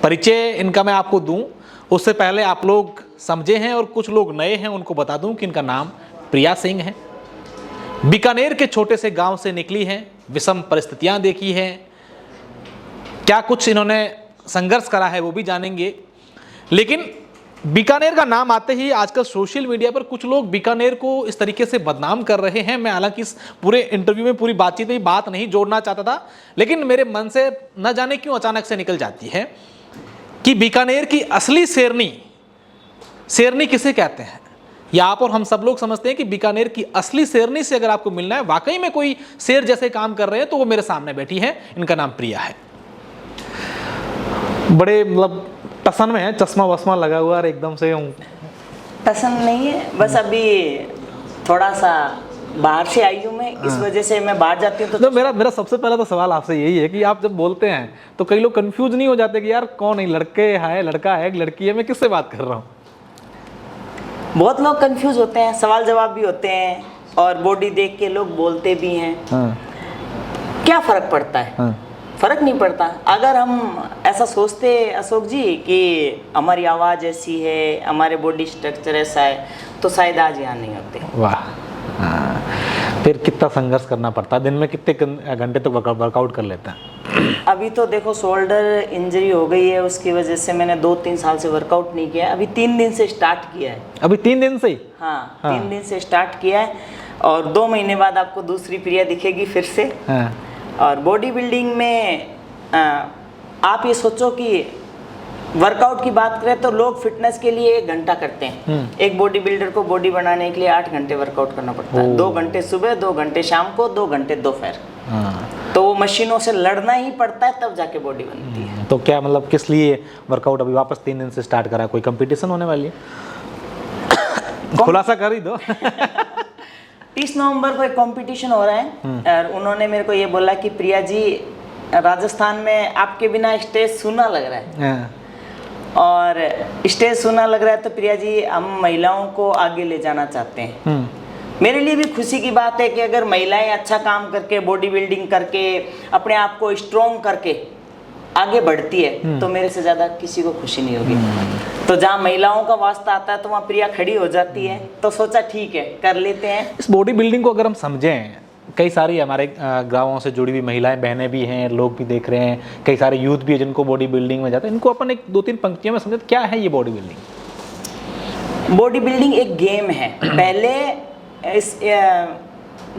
परिचय इनका मैं आपको दूं उससे पहले आप लोग समझे हैं और कुछ लोग नए हैं उनको बता दूं कि इनका नाम प्रिया सिंह है। बीकानेर के छोटे से गांव से निकली हैं, विषम परिस्थितियां देखी हैं, क्या कुछ इन्होंने संघर्ष करा है वो भी जानेंगे। लेकिन बीकानेर का नाम आते ही आजकल सोशल मीडिया पर कुछ लोग बीकानेर को इस तरीके से बदनाम कर रहे हैं। मैं हालांकि इस पूरे इंटरव्यू में पूरी बातचीत में बात नहीं जोड़ना चाहता था, लेकिन मेरे मन से न जाने क्यों अचानक से निकल जाती है कि बीकानेर की असली शेरनी किसे कहते हैं। या आप और हम सब लोग समझते हैं कि बीकानेर की असली शेरनी से अगर आपको मिलना है, वाकई में कोई शेर जैसे काम कर रहे हैं, तो वो मेरे सामने बैठी है। इनका नाम प्रिया है। बड़े मतलब टसन में है, चश्मा वश्मा लगा हुआ और एकदम से टसन नहीं है, बस अभी थोड़ा सा बाहर से आई हूँ मैं, इस वजह से मैं बाहर जाती हूँ तो मेरा सबसे पहला तो सवाल आपसे यही है कि आप जब बोलते हैं तो कई लोग कंफ्यूज नहीं हो जाते कि यार कौन है, लड़का है कि लड़की है, मैं किससे बात कर रहा हूँ। बहुत लोग कंफ्यूज होते हैं, सवाल जवाब भी होते हैं और बॉडी देख के लोग बोलते भी हैं। क्या फर्क पड़ता है? फर्क नहीं पड़ता। अगर हम ऐसा सोचते अशोक जी कि हमारी आवाज़ ऐसी है, हमारे बॉडी स्ट्रक्चर ऐसा है, तो शायद आज यहाँ नहीं होते। वाह। फिर कितना संघर्ष करना पड़ता है, दिन में कितने घंटे तक वर्कआउट कर लेते हैं? अभी तो देखो शोल्डर इंजरी हो गई है, उसकी वजह से मैंने 2-3 साल से वर्कआउट नहीं किया है। अभी 3 दिन से स्टार्ट किया है। अभी 3 दिन से ही? हाँ, 3 दिन से स्टार्ट किया है और 2 महीने बाद आपको दूसरी प्रिया दिखेगी फिर से। और बॉडी बिल्डिंग में आप ये सोचो कि वर्कआउट की बात करें तो लोग फिटनेस के लिए 1 घंटा करते हैं। एक बॉडी बिल्डर को बॉडी बनाने के लिए 8 घंटे वर्कआउट करना पड़ता है। 2 घंटे सुबह, 2 घंटे शाम को, 2 घंटे दोपहर। तो वो मशीनों से लड़ना ही पड़ता है, तब जाके बॉडी बनती है। तो क्या मतलब किस लिए वर्कआउट अभी वापस 3 दिन से स्टार्ट करा? कोई कंपटीशन होने वाली है? खुलासा कर ही दो। 30 नवंबर को एक कंपटीशन हो रहा है और उन्होंने मेरे को ये बोला कि प्रिया जी, राजस्थान में आपके बिना स्टेज सूना लग रहा है और स्टेज सूना लग रहा है, तो प्रिया जी हम महिलाओं को आगे ले जाना चाहते हैं। मेरे लिए भी खुशी की बात है कि अगर महिलाएं अच्छा काम करके, बॉडी बिल्डिंग करके, अपने आप को स्ट्रॉन्ग करके आगे बढ़ती है, तो मेरे से ज़्यादा किसी को खुशी नहीं होगी। तो जहाँ महिलाओं का वास्ता आता है तो वहाँ प्रिया खड़ी हो जाती है, तो सोचा ठीक है कर लेते हैं। इस बॉडी बिल्डिंग को अगर हम समझें, कई सारी हमारे गाँवों से जुड़ी हुई महिलाएं बहनें भी हैं, लोग भी देख रहे हैं, कई सारे यूथ भी है जिनको बॉडी बिल्डिंग में जाते हैं। इनको अपन एक 2-3 पंक्तियों में समझे क्या है ये बॉडी बिल्डिंग? बॉडी बिल्डिंग एक गेम है। पहले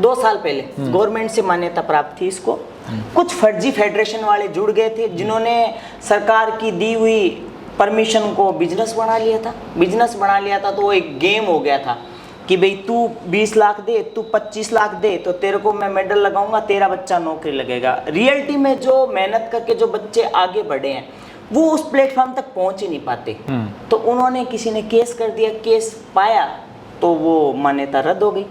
2 साल पहले गवर्नमेंट से मान्यता प्राप्त थी इसको। कुछ फर्जी फेडरेशन वाले जुड़ गए थे जिन्होंने सरकार की दी हुई परमिशन को बिजनेस बना लिया था। तो वो एक गेम हो गया था कि भाई तू 20 लाख दे, तू 25 लाख दे, तो तेरे को मैं मेडल लगाऊंगा, तेरा बच्चा नौकरी लगेगा। रियलिटी में जो मेहनत करके जो बच्चे आगे बढ़े हैं वो उस प्लेटफॉर्म तक पहुंच ही नहीं पाते। तो उन्होंने, किसी ने केस कर दिया, केस पाया तो वो मान्यता रद्द हो गई।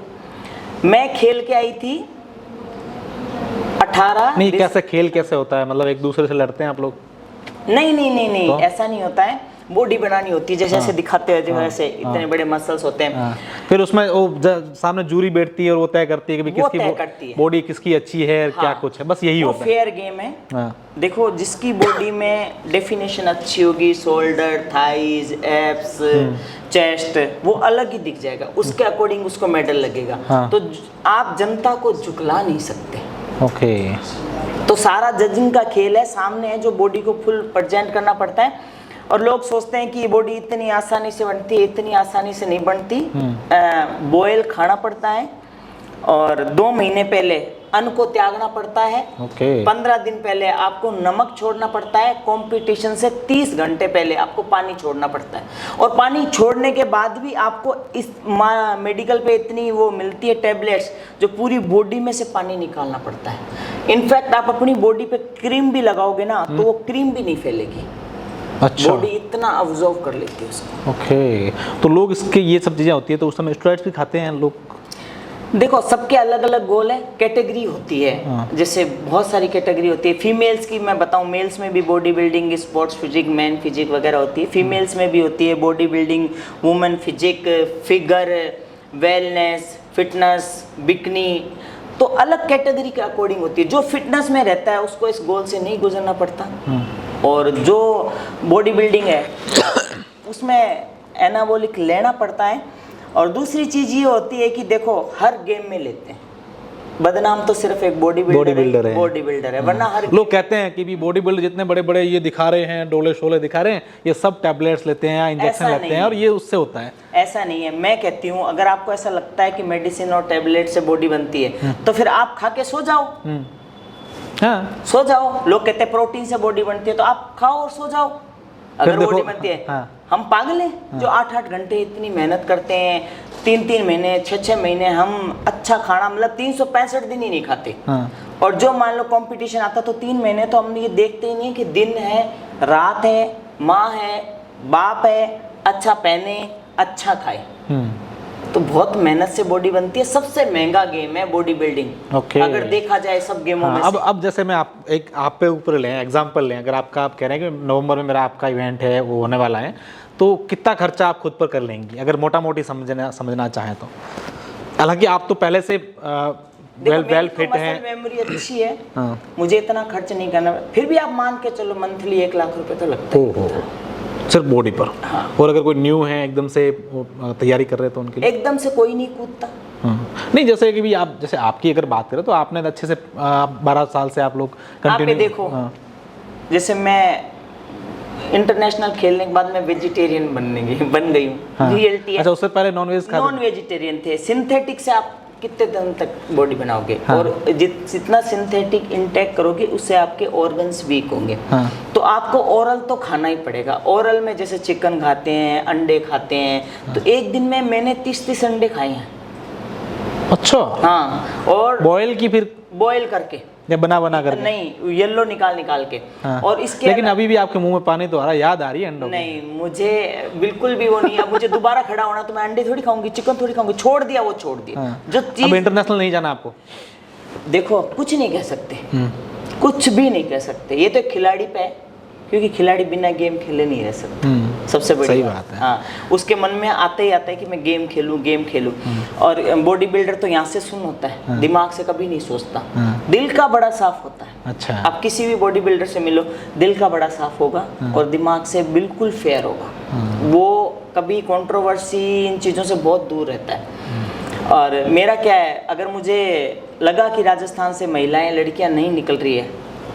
मैं खेल के आई थी 18। नहीं, कैसे खेल कैसे होता है? मतलब एक दूसरे से लड़ते हैं आप लोग? नहीं, तो? ऐसा नहीं होता है। बॉडी बनानी होती है जैसे ऐसे दिखाते हैं, जैसे इतने बड़े मसल्स होते हैं। फिर उसमें वो सामने जूरी बैठती है और वो तय करती है कि किसकी बॉडी किसकी अच्छी है, क्या कुछ है, बस यही होता है। फेयर गेम है। देखो, जिसकी बॉडी में डेफिनेशन अच्छी होगी, शोल्डर, थाइज, एब्स, चेस्ट, वो अलग ही दिख जाएगा, उसके अकॉर्डिंग उसको मेडल लगेगा। तो आप जनता को झुकला नहीं सकते। ओके। तो सारा जजिंग का खेल है, सामने है जो बॉडी को फुल प्रेजेंट करना पड़ता है। और लोग सोचते हैं कि ये बॉडी इतनी आसानी से बनती है, इतनी आसानी से नहीं बनती। बॉयल खाना पड़ता है और 2 महीने पहले अन्न को त्यागना पड़ता है। 15 दिन पहले आपको नमक छोड़ना पड़ता है। कंपटीशन से 30 घंटे पहले आपको पानी छोड़ना पड़ता है। और पानी छोड़ने के बाद भी आपको इस मेडिकल पे इतनी वो मिलती है टेबलेट्स, जो पूरी बॉडी में से पानी निकालना पड़ता है। इनफैक्ट आप अपनी बॉडी पे क्रीम भी लगाओगे ना, तो वो क्रीम भी नहीं फैलेगी। अच्छा। बॉडी इतना ऑब्जर्व कर लेती है उसको। ओके। तो लोग इसके ये सब चीज़ें होती है तो उस समय स्टेरॉइड्स भी खाते हैं लोग? देखो, सबके अलग अलग गोल है, कैटेगरी होती है। जैसे बहुत सारी कैटेगरी होती है। फीमेल्स की मैं बताऊं, मेल्स में भी body building, sports physique, man physique वगैरह होती है। फीमेल्स में भी होती है body building, women physique, figure, wellness, fitness, bikini. तो अलग कैटेगरी के अकॉर्डिंग होती है। जो फिटनेस में रहता है उसको इस गोल से नहीं गुजरना पड़ता। और जो बॉडी बिल्डिंग है उसमें एनाबॉलिक लेना पड़ता है। और दूसरी चीज़ ये होती है कि देखो हर गेम में लेते हैं, बदनाम तो सिर्फ एक बॉडी बिल्डर है, वरना हर लोग कहते हैं कि भी बॉडी बिल्डर जितने बड़े बड़े ये दिखा रहे हैं, डोले शोले दिखा रहे हैं, ये सब टैबलेट्स लेते हैं या इंजेक्शन लेते हैं और ये उससे होता है। ऐसा नहीं है। मैं कहती हूँ अगर आपको ऐसा लगता है कि मेडिसिन और टैबलेट से बॉडी बनती है तो फिर आप खा के सो जाओ। हाँ, सो जाओ। लोग कहते हैं प्रोटीन से बॉडी बनती है, तो आप खाओ और सो जाओ अगर बॉडी बनती है। हाँ। हम पागल हैं जो 8-8 घंटे इतनी मेहनत करते हैं, 3-3 महीने 6-6 महीने हम अच्छा खाना मतलब 365 दिन ही नहीं खाते। हाँ। और जो मान लो कंपटीशन आता तो 3 महीने तो हम ये देखते ही नहीं कि दिन है, रात है, माँ है, बाप है, अच्छा पहने, अच्छा खाए। तो बहुत मेहनत से बॉडी बनती है। सबसे महंगा गेम है बॉडी बिल्डिंग। ओके। अगर देखा जाए सब गेमों में से। अब जैसे मैं आप पे ऊपर लें, एग्जांपल लें, अगर आप कह रहे हैं कि नवंबर में मेरा आपका इवेंट है वो होने वाला है, तो कितना खर्चा आप खुद पर कर लेंगी अगर मोटा मोटी समझना चाहें तो? हालांकि आप तो पहले से वेल फिट हैं, मेमोरी अच्छी है। हाँ। मुझे इतना खर्च नहीं करना, फिर भी आप मान के चलो मंथली 1 लाख रुपए तो लगता है सिर्फ बॉडी पर। हाँ। और अगर कोई न्यू है एकदम से तैयारी कर रहे हैं तो उनके लिए एकदम से कोई नहीं कूदता। नहीं, जैसे कि भी आप जैसे आपकी अगर बात करें तो आपने अच्छे से 12 साल से आप लोग कंटिन्यू देखो। जैसे मैं इंटरनेशनल खेलने के बाद मैं वेजिटेरियन बन गई हूँ। रियलिटी है। अच्छा, उससे पहले नॉन वेजिटेरियन थे। सिंथेटिक से आप कितने दिन तक बॉडी बनाओगे? और जितना सिंथेटिक इंटेक करोगे उससे आपके ऑर्गन्स वीक होंगे। तो आपको ओरल तो खाना ही पड़ेगा। ओरल में जैसे चिकन खाते हैं, अंडे खाते हैं, तो एक दिन में मैंने 30 अंडे खाए हैं। अच्छा। हाँ। और बॉयल की फिर बॉयल करके या बना कर नहीं, येलो निकाल के। और इसके लेकिन अभी भी आपके मुंह में पानी तो आ रहा है, याद आ रही है अंडों की? नहीं, मुझे बिल्कुल भी वो नहीं। अब मुझे दोबारा खड़ा होना तो मैं अंडे थोड़ी खाऊंगी, चिकन थोड़ी खाऊंगी। छोड़ दिया। जो चीज अब इंटरनेशनल नहीं जाना आपको? देखो कुछ नहीं कह सकते, कुछ भी नहीं कह सकते। ये तो खिलाड़ी पे है, क्योंकि खिलाड़ी बिना गेम खेले नहीं रह सकते। सबसे बड़ी बात है। हाँ, उसके मन में आता ही आता है कि मैं गेम खेलूं। और बॉडी बिल्डर तो यहाँ से सुन होता है, दिमाग से कभी नहीं सोचता। दिल का बड़ा साफ होता है। अच्छा। आप किसी भी बॉडी बिल्डर से मिलो, दिल का बड़ा साफ होगा और दिमाग से बिल्कुल फेयर होगा। वो कभी कंट्रोवर्सी इन चीज़ों से बहुत दूर रहता है। और मेरा क्या है, अगर मुझे लगा कि राजस्थान से महिलाएं लड़कियां नहीं निकल रही है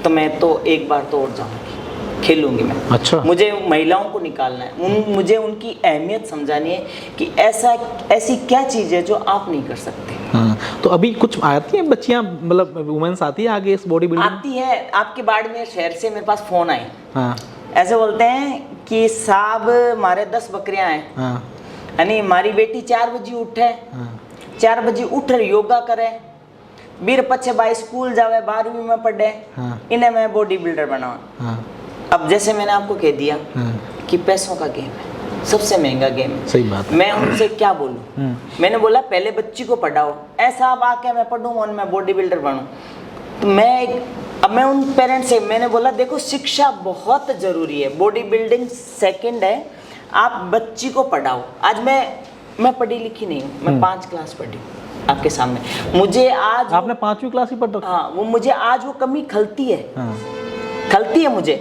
तो मैं तो एक बार तो और जाऊंगी, खेलूंगी मैं। अच्छा। मुझे महिलाओं को निकालना है, मुझे उनकी अहमियत समझानी है कि ऐसी क्या चीज़ है जो आप नहीं कर सकते। तो अभी कुछ आती है बच्चियां, मतलब वुमेन्स आती है आगे इस बॉडी बिल्डिंग? आती है। आपके बाड़मेर शहर से मेरे पास फोन आए। ऐसे बोलते हैं कि साहब हमारे 10 बकरियां हैं, यानी हमारी बेटी 4 बजे उठे, 4 बजे उठ योगा करे, बीर पछे बाई स्कूल जावे, 12वीं में पढ़े, इन्हें मैं बॉडी बिल्डर बनाऊं। अब जैसे मैंने आपको कह दिया कि पैसों का गेम है, सबसे महंगा गेम है। सही बात है। मैं उनसे क्या बोलूं? मैंने बोला पहले बच्ची को पढ़ाओ। ऐसा अब आके मैं पढ़ूं और मैं बॉडी बिल्डर बनूं? तो मैं उन पेरेंट्स से मैंने बोला देखो शिक्षा बहुत जरूरी है, बॉडी बिल्डिंग सेकंड है, आप बच्ची को पढ़ाओ। आज मैं पढ़ी लिखी नहीं हूँ, मैं 5 क्लास पढ़ी आपके सामने। मुझे आज आपने 5वीं क्लास ही पढ़ रखा? हाँ, वो मुझे आज वो कमी खलती है। खलती है मुझे।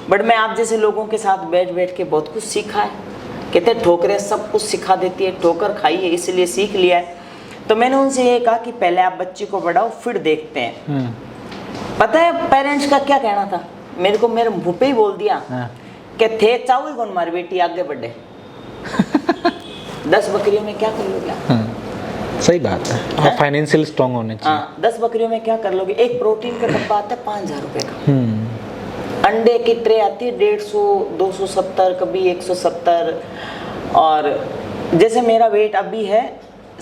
बट मैं आप जैसे लोगों के साथ बैठ के बहुत कुछ सीखा है। कहते हैं ठोकरें सब कुछ सिखा देती है, ठोकर खाई है इसलिए सीख लिया है। तो मैंने उनसे ये कहा कि पहले आप बच्ची को बढ़ाओ फिर देखते हैं। पता है पेरेंट्स का क्या कहना था? मेरे मुंह पे ही बोल दिया कि थे चावल कौन हमारी बेटी आगे बढ़े। 10 बकरियों में क्या कर लोगे आप? सही बात है। फाइनेंशियल स्ट्रांग होने चाहिए। 10 बकरियों में क्या कर लोगे? एक प्रोटीन का डब्बा आता है 5000 रुपए का। अंडे की ट्रे आती है 150, 270, कभी 170। और जैसे मेरा वेट अभी है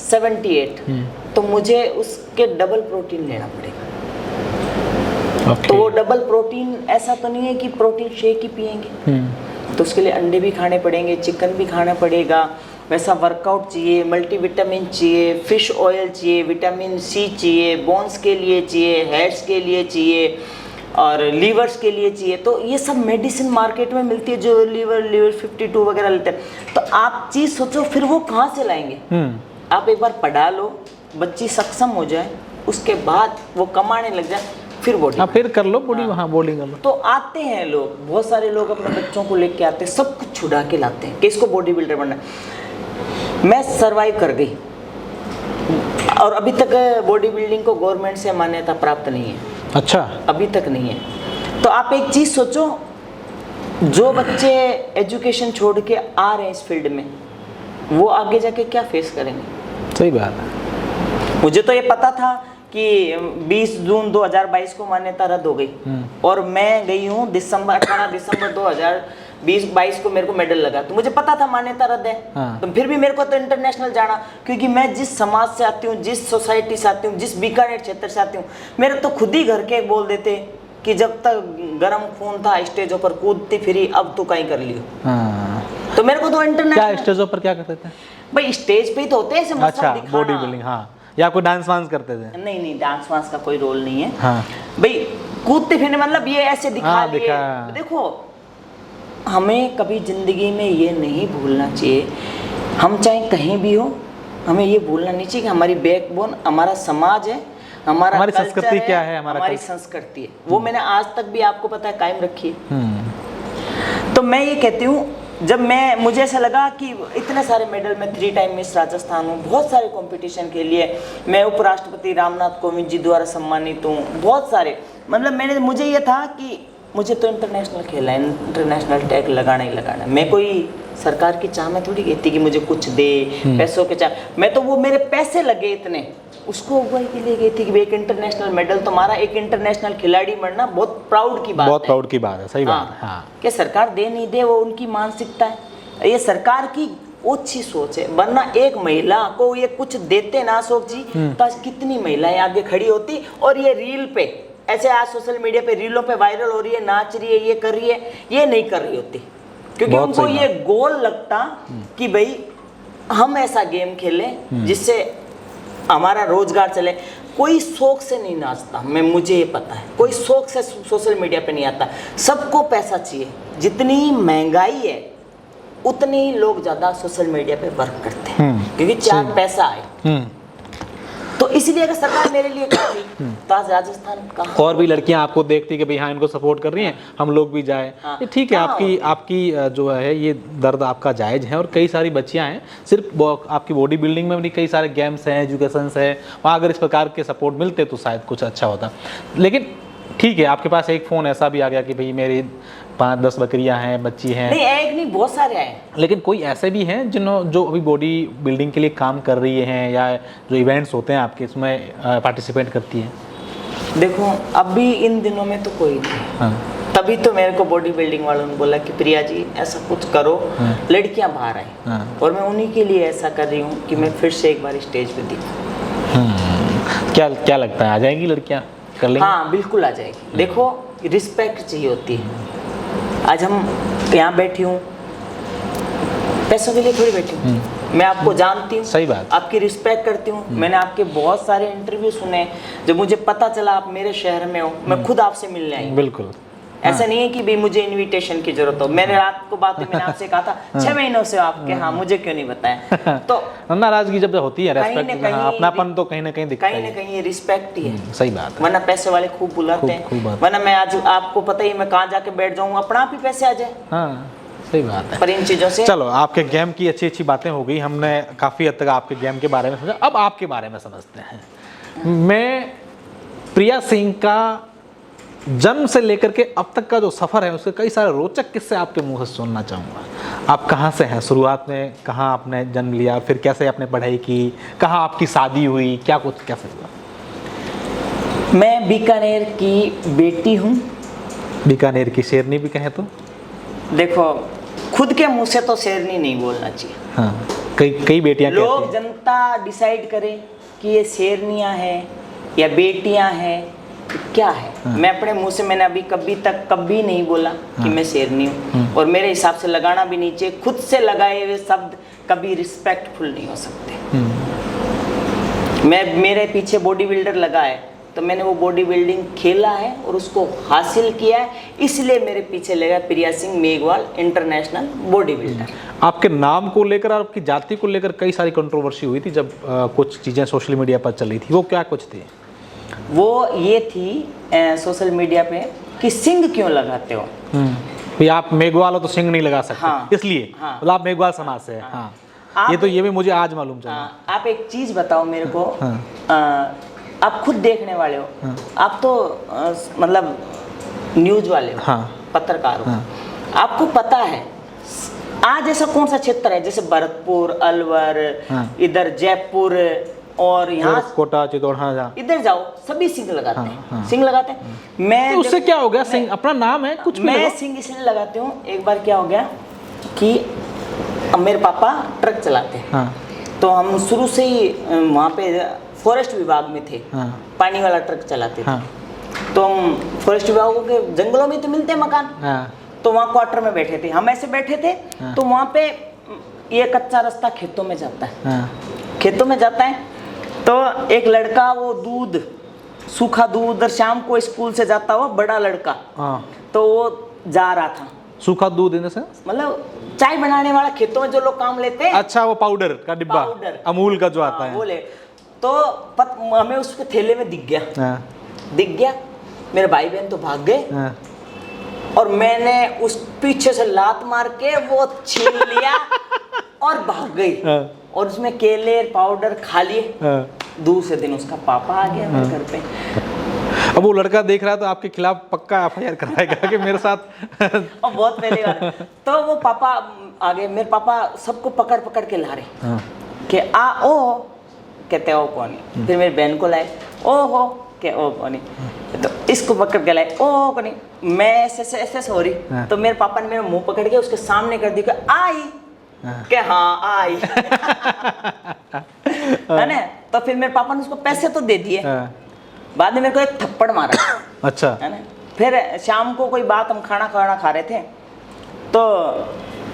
78, तो मुझे उसके डबल प्रोटीन लेना पड़ेगा। तो वो डबल प्रोटीन ऐसा तो नहीं है कि प्रोटीन शेक ही पिएंगे, तो उसके लिए अंडे भी खाने पड़ेंगे, चिकन भी खाना पड़ेगा। वैसा वर्कआउट चाहिए, मल्टीविटामिन चाहिए, फिश ऑयल चाहिए, विटामिन सी चाहिए, बोन्स के लिए चाहिए, हेड्स के लिए चाहिए और लीवर्स के लिए चाहिए। तो ये सब मेडिसिन मार्केट में मिलती है, जो लीवर 52 वगैरह लेते हैं। तो आप चीज़ सोचो फिर वो कहाँ से लाएंगे? आप एक बार पढ़ा लो, बच्ची सक्षम हो जाए, उसके बाद वो कमाने लग जाए, फिर बॉडी। हाँ फिर कर लो बॉडी, हाँ बॉडी कर लो। तो आते हैं लोग, बहुत सारे लोग अपने बच्चों को लेके आते हैं, सब कुछ छुड़ा के लाते हैं कि इसको बॉडी बिल्डर बनना है। मैं सरवाइव कर गई और अभी तक बॉडी बिल्डिंग को गवर्नमेंट से मान्यता प्राप्त नहीं है। अच्छा, अभी तक नहीं है। तो आप एक चीज सोचो, जो बच्चे एजुकेशन छोड़ के आ रहे हैं इस फील्ड में, वो आगे जाके क्या फेस करेंगे? सही बात है। मुझे तो ये पता था कि 20 जून 2022 को मान्यता रद्द हो गई और मैं गई हूँ 18 दिसंबर 2022 को मेरे को मेडल लगा, तो मुझे पता था मान्यता रद्द है। हाँ। तो फिर भी मेरे को तो इंटरनेशनल जाना, क्योंकि मैं जिस समाज से आती हूँ, जिस सोसाइटी से आती हूँ, जिस बीकानेर क्षेत्र से आती हूँ, मेरे तो खुद ही घर के बोल देते कि जब तक गर्म खून था स्टेजों पर कूदती फिरी, अब तो कहीं कर लियो। हाँ। तो मेरे को तो क्या इंटरनेशनल, स्टेजों पर क्या करते थे? भाई स्टेज पे ही तो होते हैं ऐसे मसल अच्छा, दिखाना। बॉडी बिल्डिंग, हाँ। या कोई डांस वांस करते थे? नहीं, डांस वांस का कोई रोल नहीं है। हाँ। भाई कूदते फिरने मतलब ये ऐसे दिखा हाँ, लिए। दिखा। देखो, हमें कभी जिंदगी में ये नहीं भूलना चाहिए, हम चाहे कहीं भी हो, हमें ये भूलना नहीं चाहिए कि हमारी बैकबोन हमारा समाज है, हमारी संस्कृति क्या है, हमारी संस्कृति है, वो मैंने आज तक भी आपको पता है कायम रखी है। तो मैं ये कहती हूँ, जब मुझे ऐसा लगा कि इतने सारे मेडल, मैं 3 टाइम मिस राजस्थान हूँ, बहुत सारे कंपटीशन के लिए मैं उपराष्ट्रपति रामनाथ कोविंद जी द्वारा सम्मानित हूँ, बहुत सारे, मतलब मुझे ये था कि मुझे तो इंटरनेशनल खेलना है, इंटरनेशनल टैग लगाना ही लगाना है। मैं कोई सरकार की चाह में थोड़ी गई थी कि मुझे कुछ दे, पैसों के चाह, मैं तो वो मेरे पैसे लगे इतने, उसको अगुवाई के लिए गई थी कि एक इंटरनेशनल मेडल, तुम्हारा एक इंटरनेशनल खिलाड़ी बनना बहुत प्राउड की बात है। बहुत प्राउड की बात है, सही बात है। हाँ। कि सरकार दे नहीं दे वो उनकी मानसिकता है, ये सरकार की ओछी सोच है, वरना एक महिला को ये कुछ देते ना अशोक जी, तो आज कितनी महिलाएं आगे खड़ी होती, और ये रील पे ऐसे आज सोशल मीडिया पे रीलों पे वायरल हो रही है, नाच रही है, ये कर रही है, ये नहीं कर रही होती, क्योंकि उनको ये गोल लगता कि भाई हम ऐसा गेम खेलें जिससे हमारा रोजगार चले। कोई शौक से नहीं नाचता, मुझे ये पता है, कोई शौक से सोशल मीडिया पे नहीं आता, सबको पैसा चाहिए। जितनी महंगाई है उतनी लोग ज्यादा सोशल मीडिया पे वर्क करते हैं, क्योंकि 4 पैसा आए। तो इसलिए अगर सरकार मेरे लिए कर रही, तो आज राजस्थान का और भी लड़कियां आपको देखती कि भाई हाँ इनको सपोर्ट कर रही हैं, हम लोग भी जाए। ये ठीक है, आपकी जो है ये दर्द आपका जायज़ है, और कई सारी बच्चियां हैं, सिर्फ आपकी बॉडी बिल्डिंग में भी कई सारे गेम्स हैं, एजुकेशन है, वहाँ अगर इस प्रकार के सपोर्ट मिलते तो शायद कुछ अच्छा होता। लेकिन ठीक है, आपके पास एक फ़ोन ऐसा भी आ गया कि भाई मेरी 5-10 बकरियां हैं, बच्ची हैं। नहीं, एक नहीं, बहुत सारे हैं। लेकिन कोई ऐसे भी हैं जो अभी बॉडी बिल्डिंग के लिए काम कर रही हैं, या जो इवेंट्स होते हैं आपके इसमें पार्टिसिपेट करती हैं? देखो, अभी इन दिनों में तो कोई नहीं। हाँ। तभी तो मेरे को बॉडी बिल्डिंग वालों ने बोला कि प्रिया जी ऐसा कुछ करो, लड़कियां बाहर आए। हाँ। और मैं उन्हीं के लिए ऐसा कर रही हूँ कि मैं फिर से एक बार स्टेज पे दिखूं। क्या लगता है, आ जाएंगी लड़कियां, कर लेंगी? हाँ बिल्कुल आ जाएगी। देखो, रिस्पेक्ट चाहिए होती है। आज हम यहाँ बैठी हूँ, पैसों के लिए थोड़ी बैठी हूँ, मैं आपको जानती हूँ, सही बात, आपकी रिस्पेक्ट करती हूँ। मैंने आपके बहुत सारे इंटरव्यू सुने, जब मुझे पता चला आप मेरे शहर में हो, मैं खुद आपसे मिलने आई। बिल्कुल। ऐसा नहीं है कि भाई मुझे इनविटेशन की जरूरत हो। मैंने रात को मैंने आपसे कहा था 6 महीनों से आपके, हाँ मुझे क्यों नहीं बताया। तो नाराजगी जब होती है, रेस्पेक्ट, अपनापन तो कहीं ना कहीं दिखता है, कहीं ना कहीं ये रिस्पेक्ट ही है। सही बात है। वरना पैसे वाले खूब बुलाते हैं, वरना मैं आज आपको पता ही, मैं कहाँ जाके बैठ जाऊँ, अपना आप ही पैसे आ जाए। हाँ सही बात है। पर इन चीजों से, चलो, आपके गेम की अच्छी बातें हो गई, हमने काफ़ी हद तक आपके गेम के बारे में समझा, अब आपके बारे में समझते हैं। मैं प्रिया सिंह का जन्म से लेकर के अब तक का जो सफ़र है, उसके कई सारे रोचक किस्से आपके मुंह से सुनना चाहूँगा। आप कहाँ से हैं, शुरुआत में कहाँ आपने जन्म लिया, फिर कैसे आपने पढ़ाई की, कहाँ आपकी शादी हुई, क्या कुछ कैसे हुआ? मैं बीकानेर की बेटी हूँ। बीकानेर की शेरनी भी कहें तो? देखो, खुद के मुंह से तो शेरनी नहीं बोलना चाहिए। हाँ, कई बेटियां लोग, जनता डिसाइड करे कि ये शेरनियाँ हैं या बेटियाँ हैं, क्या है। हाँ। मैं अपने मुंह से, मैंने अभी कभी नहीं बोला कि मैं शेरनी हूँ, और मेरे हिसाब से लगाना भी नहीं चाहिए। खुद से लगाए हुए शब्द कभी रिस्पेक्टफुल नहीं हो सकते। मेरे पीछे बॉडी बिल्डर लगा है, तो मैंने वो बॉडी बिल्डिंग खेला है और उसको हासिल किया है, इसलिए मेरे पीछे लगा Priya Singh Meghwal international bodybuilder. आपके नाम को लेकर और आपकी जाति को लेकर कई सारी कंट्रोवर्सी हुई थी जब कुछ चीज़ें सोशल मीडिया पर चली थी, वो क्या कुछ थी? वो ये थी सोशल मीडिया पे कि सिंग क्यों लगाते हो। भी आप मेघवाल हो तो सिंह नहीं लगा सकते, हाँ, इसलिए हाँ, मतलब आप मेघवाल समाज से हैं। हाँ, ये भी मुझे आज मालूम चला। आप एक चीज बताओ मेरे को, हाँ। आप खुद देखने वाले हो, आप तो मतलब न्यूज वाले हो, हाँ। पत्रकार हो, आपको पता है आज ऐसा कौन सा क्षेत्र है जैसे भरतपुर, अलवर, इधर जयपुर और यहाँ कोटा, चित्तौड़, हाँ, इधर जाओ सभी सिंग लगाते हैं, सिंग लगाते हैं। मैं तो उससे क्या हो गया? सिंह अपना नाम है, कुछ भी मैं लगाओ। सिंग इसलिए लगाती हूँ, एक बार क्या हो गया कि अब मेरे पापा ट्रक चलाते हैं। हाँ। तो हम शुरू से ही वहाँ पे फॉरेस्ट विभाग में थे। हाँ। पानी वाला ट्रक चलाते थे। हाँ। तो हम फॉरेस्ट विभाग के जंगलों में तो मिलते हैं मकान। हाँ। तो वहाँ क्वार्टर में बैठे थे, हम ऐसे बैठे थे। तो वहाँ पे ये कच्चा रास्ता खेतों में जाता है। हाँ। खेतों में जाता है तो एक लड़का वो दूध, सूखा दूध, और शाम को स्कूल से जाता हुआ बड़ा लड़का, हाँ। तो वो जा रहा था। सूखा दूध देने से मतलब चाय बनाने वाला, खेतों में जो लोग काम लेते हैं। अच्छा, वो पाउडर का डिब्बा, पाउडर। अमूल का जो आता है। वो ले तो हमें उसके थैले में दिख गया। हाँ। दिख गया, मेरे भाई बहन तो भाग गए। हाँ। और मैंने उस पीछे से लात मार के वो छीन लिया और भाग गई। हाँ। और उसमें केले पाउडर खा लिए। हाँ। दूसरे दिन उसका पापा आ गया मेरे घर पे। अब वो लड़का देख रहा है तो आपके खिलाफ पक्का FIR कराएगा कि मेरे साथ। और बहुत पहले बार तो वो पापा आ गए, मेरे पापा सबको पकड़ पकड़ के ला रहे। हाँ। कि आ ओ, कहते ओ कौन। फिर मेरी बहन को लाए, ओ हो के ओ कौन। तो इसको पकड़ के लाए, ओ कौन। मैं ऐसे हो रही। हाँ। तो मेरे पापा ने मेरा मुंह पकड़ के उसके सामने कर दिया, आई के हाँ आई। है ना। तो फिर मेरे पापा ने उसको पैसे तो दे दिए। हाँ। बाद में मेरे को एक थप्पड़ मारा। अच्छा। है ना। फिर शाम को कोई बात, हम खाना खा रहे थे तो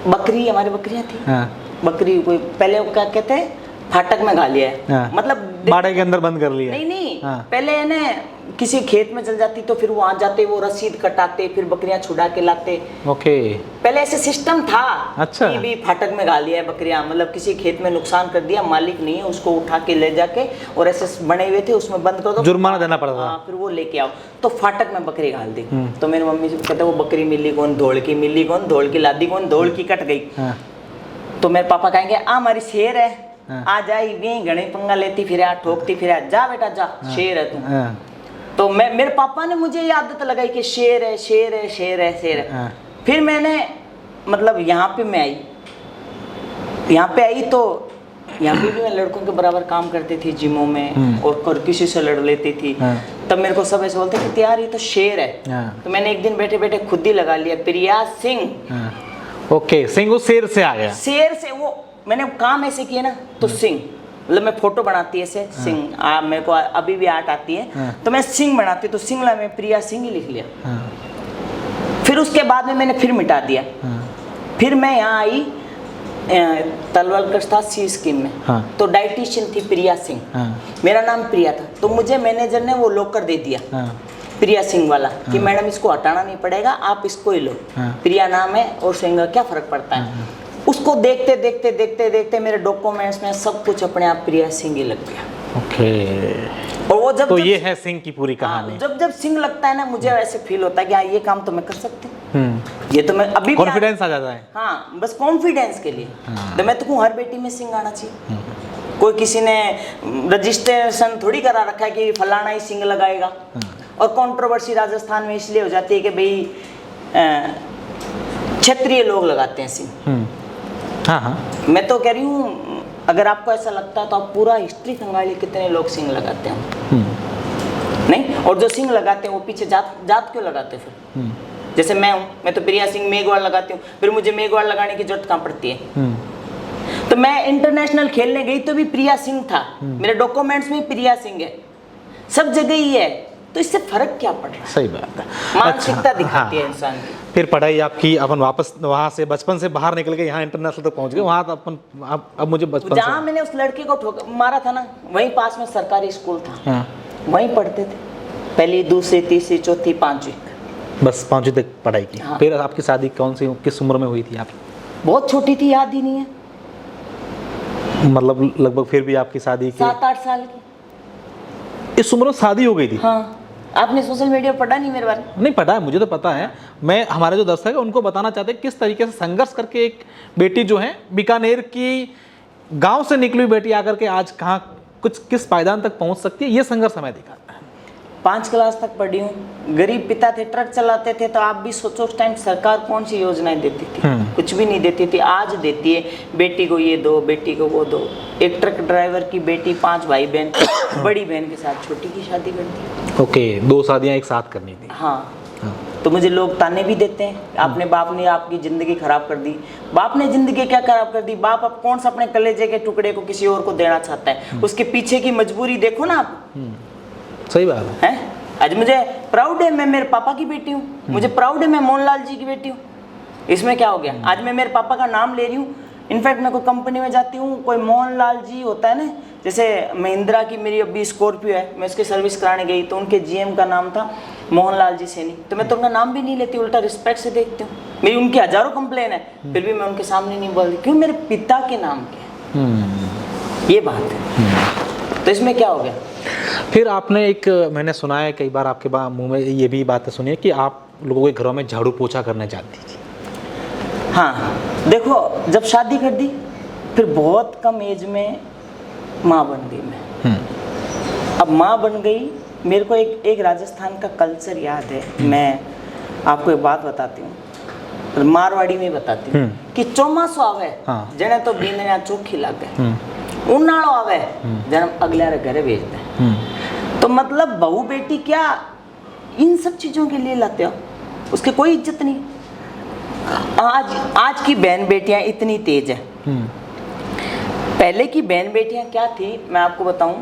बकरी, हमारी बकरियां थी। हाँ। बकरी कोई पहले वो क्या कहते हैं, फाटक में गा लिया है। हाँ। मतलब बाड़े के अंदर बंद कर लिया। नहीं हाँ। पहले है ना किसी खेत में चल जाती तो फिर वहां जाते, वो रसीद कटाते, फिर बकरियां छुड़ा के लाते। ओके। पहले ऐसे सिस्टम था। अच्छा। कि भी फाटक में गा लिया है बकरियां, मतलब किसी खेत में नुकसान कर दिया, मालिक नहीं है, उसको उठा के ले जाके और ऐसे बने हुए थे उसमें बंद कर दो, जुर्माना देना पड़ता था। हाँ, फिर वो लेके आओ। तो फाटक में बकरी घाल दी। तो मेरी मम्मी से कहते वो बकरी मिली कौन, धोल की मिली कौन, धोल की लादी कौन, धोल की कट गई। हाँ। तो मेरे पापा कहेंगे आ हमारी शेर है। हाँ। आ जाई वी घड़ी पंगा लेती फिर, ठोकती फिर, जा बेटा जा, शेर है तू। हाँ। तो मेरे पापा ने मुझे ये आदत लगाई कि शेर है, शेर है, शेर है, शेर है। हाँ। फिर मैंने मतलब यहाँ पे मैं आई, यहाँ पे आई तो यहाँ पे भी मैं लड़कों के बराबर काम करती थी जिमों में, और किसी से लड़ लेती थी। हाँ। तब मेरे को सब ऐसे बोलते कि यार ये तो शेर है। हाँ। तो मैंने एक दिन बैठे बैठे खुद ही लगा लिया, प्रिया सिंह। हाँ। ओके, सिंह उस शेर से आ गया। शेर से वो मैंने काम ऐसे किया ना, तो सिंह मतलब मैं फोटो बनाती ऐसे सिंह, मेरे को अभी भी आर्ट आती है। तो मैं सिंह बनाती, तो सिंह में प्रिया सिंह ही लिख लिया। फिर उसके बाद में मैंने फिर मिटा दिया। फिर मैं यहाँ आई तलवलकर था सी स्कीम में। हाँ। तो डाइटिशियन थी प्रिया सिंह। हाँ। मेरा नाम प्रिया था, तो मुझे मैनेजर ने वो लॉकर दे दिया। हाँ। प्रिया सिंह वाला कि मैडम इसको हटाना नहीं पड़ेगा, आप इसको ही लो। प्रिया नाम है और सिंह का क्या फर्क पड़ता है। उसको देखते देखते देखते देखते मेरे डॉक्यूमेंट्स में सब कुछ अपने आप प्रिया सिंह ही लग गया। ओके। और वो जब ये है सिंह की पूरी कहानी। जब सिंह लगता है ना, मुझे ऐसे फील होता है कि हाँ ये काम तो मैं कर सकती हूँ। ये तो मैं अभी कॉन्फिडेंस आ जाता है। हाँ, बस कॉन्फिडेंस के लिए। तो मैं तो कहूँ हर बेटी में सिंह आना चाहिए। कोई किसी ने रजिस्ट्रेशन थोड़ी करा रखा है कि फलाना ही सिंह लगाएगा। और कंट्रोवर्सी राजस्थान में इसलिए हो जाती है कि भाई क्षेत्रीय लोग लगाते हैं सिंह। हाँ। हाँ। मैं तो कह रही हूँ, अगर आपको ऐसा लगता है तो आप पूरा हिस्ट्री खंगाली कितने लोग सिंह लगाते हैं। नहीं, और जो सिंह लगाते हैं वो पीछे जात क्यों लगाते हैं फिर। जैसे मैं हूँ, मैं तो प्रिया सिंह मेघवाल लगाती हूँ, फिर मुझे मेघवाल लगाने की जरूरत कहाँ पड़ती है। तो मैं इंटरनेशनल खेलने गई तो भी प्रिया सिंह था, मेरे डॉक्यूमेंट्स में प्रिया सिंह है, सब जगह ही है। तो इससे फर्क क्या पड़ रहा है। सही बात है। मानसिकता दिखाती है इंसान की। फिर पढ़ाई आपकी, अपन वापस वहाँ से बचपन से बाहर निकल के यहाँ इंटरनेशनल तक पहुँच गए। वहाँ तो अपन अब मुझे बचपन जहाँ मैंने उस लड़के को मारा था ना, वहीं पास में सरकारी स्कूल था। वहीं पढ़ते थे, पहली, दूसरी, तीसरी, चौथी, पांचवी, बस 5वीं तक पढ़ाई की। फिर आपकी शादी कौन सी, किस उम्र में हुई थी आपकी? बहुत छोटी थी, याद ही नहीं है। मतलब लगभग फिर भी आपकी शादी की 7-8 साल की। इस उम्र में शादी हो गई थी? हाँ, आपने सोशल मीडिया पढ़ा नहीं मेरे बारे में? नहीं पता है, मुझे तो पता है। मैं हमारे जो दर्शक है उनको बताना चाहते हैं किस तरीके से संघर्ष करके एक बेटी जो है बीकानेर की गांव से निकली हुई बेटी आकर के आज कहाँ कुछ किस पायदान तक पहुंच सकती है, ये संघर्ष हमें दिखाता है। 5 क्लास तक पढ़ी हूँ, गरीब पिता थे, ट्रक चलाते थे, तो आप भी सोचो उस टाइम सरकार कौन सी योजनाएं देती थी? कुछ भी नहीं देती थी। आज देती है, बेटी को ये दो, बेटी को वो दो। एक ट्रक ड्राइवर की बेटी 5 भाई बहन, बड़ी बहन के साथ छोटी की शादी कर दी। ओके, 2 शादियां एक साथ करनी थी। हाँ, तो मुझे लोग ताने भी देते हैं, आपने बाप ने आपकी ज़िंदगी खराब कर दी। बाप ने ज़िंदगी क्या खराब कर दी? बाप अब कौन सा अपने कलेजे के टुकड़े को किसी और को देना चाहता है? उसके पीछे की मजबूरी देखो ना आप। सही बात है। आज मुझे प्राउड है मैं मेरे पापा की बेटी हूँ, मुझे प्राउड है मैं मोहनलाल जी की बेटी हूँ। इसमें क्या हो गया? आज मैं मेरे पापा का नाम ले रही हूँ। इनफैक्ट मैं कोई कंपनी में जाती हूँ, कोई मोहनलाल जी होता है ना, जैसे महिंद्रा की मेरी अभी स्कॉर्पियो है, मैं उसकी सर्विस कराने गई तो उनके जीएम का नाम था मोहनलाल जी सैनी, तो मैं तो उनका नाम भी नहीं लेती, उल्टा रिस्पेक्ट से देखती हूँ। मेरी उनकी हजारों कंप्लेन है, फिर भी मैं उनके सामने नहीं बोलती, क्यों? मेरे पिता के नाम के। ये बात है। तो इसमें क्या हो गया? फिर आपने एक, मैंने सुना है कई बार आपके मुंह में ये भी बातें सुनी है कि आप लोगों के घरों में झाड़ू पोछा करने जाती थी। हाँ, देखो जब शादी कर दी फिर बहुत कम एज में माँ बन गई मैं। अब माँ बन गई, मेरे को एक राजस्थान का कल्चर याद है। मैं आपको एक बात बताती हूँ, मारवाड़ी में बताती हूँ कि चौमासो आवे जने तो बींदने चोखी लागे, उन्हाळो आवे जने अगले घरे भेजते हैं। तो मतलब बहू बेटी क्या इन सब चीजों के लिए लाते हो, उसकी कोई इज्जत नहीं। आज की बहन बेटियां इतनी तेज है, पहले की बहन बेटियां क्या थी मैं आपको बताऊं,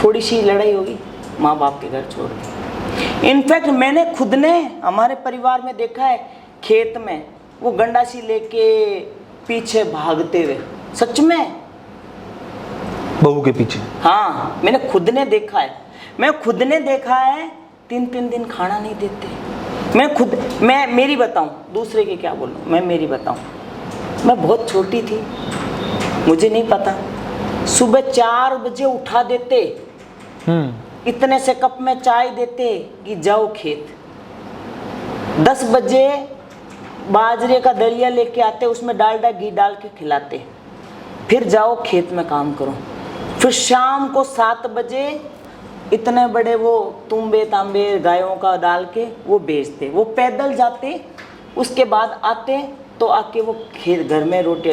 थोड़ी सी लड़ाई होगी माँ बाप के घर छोड़ दी। इनफैक्ट मैंने खुद ने हमारे परिवार में देखा है, खेत में वो गंडासी लेके पीछे भागते हुए, सच में बहू के पीछे। हाँ, मैंने खुद ने देखा है, मैं खुद ने देखा है। 3-3 दिन खाना नहीं देते। मैं मेरी बताऊं, दूसरे की क्या बोलूं, मैं मेरी बताऊं। मैं बहुत छोटी थी, मुझे नहीं पता, सुबह 4 बजे उठा देते, इतने से कप में चाय देते कि जाओ खेत। 10 बजे बाजरे का दलिया लेके आते, उसमें डालडा घी डाल के खिलाते, फिर जाओ खेत में काम करो। फिर शाम को 7 बजे इतने बड़े वो तुम्बे तांबे गायों का डाल के वो बेचते, वो पैदल जाते, उसके बाद आते तो आके वो खेत घर में रोटी।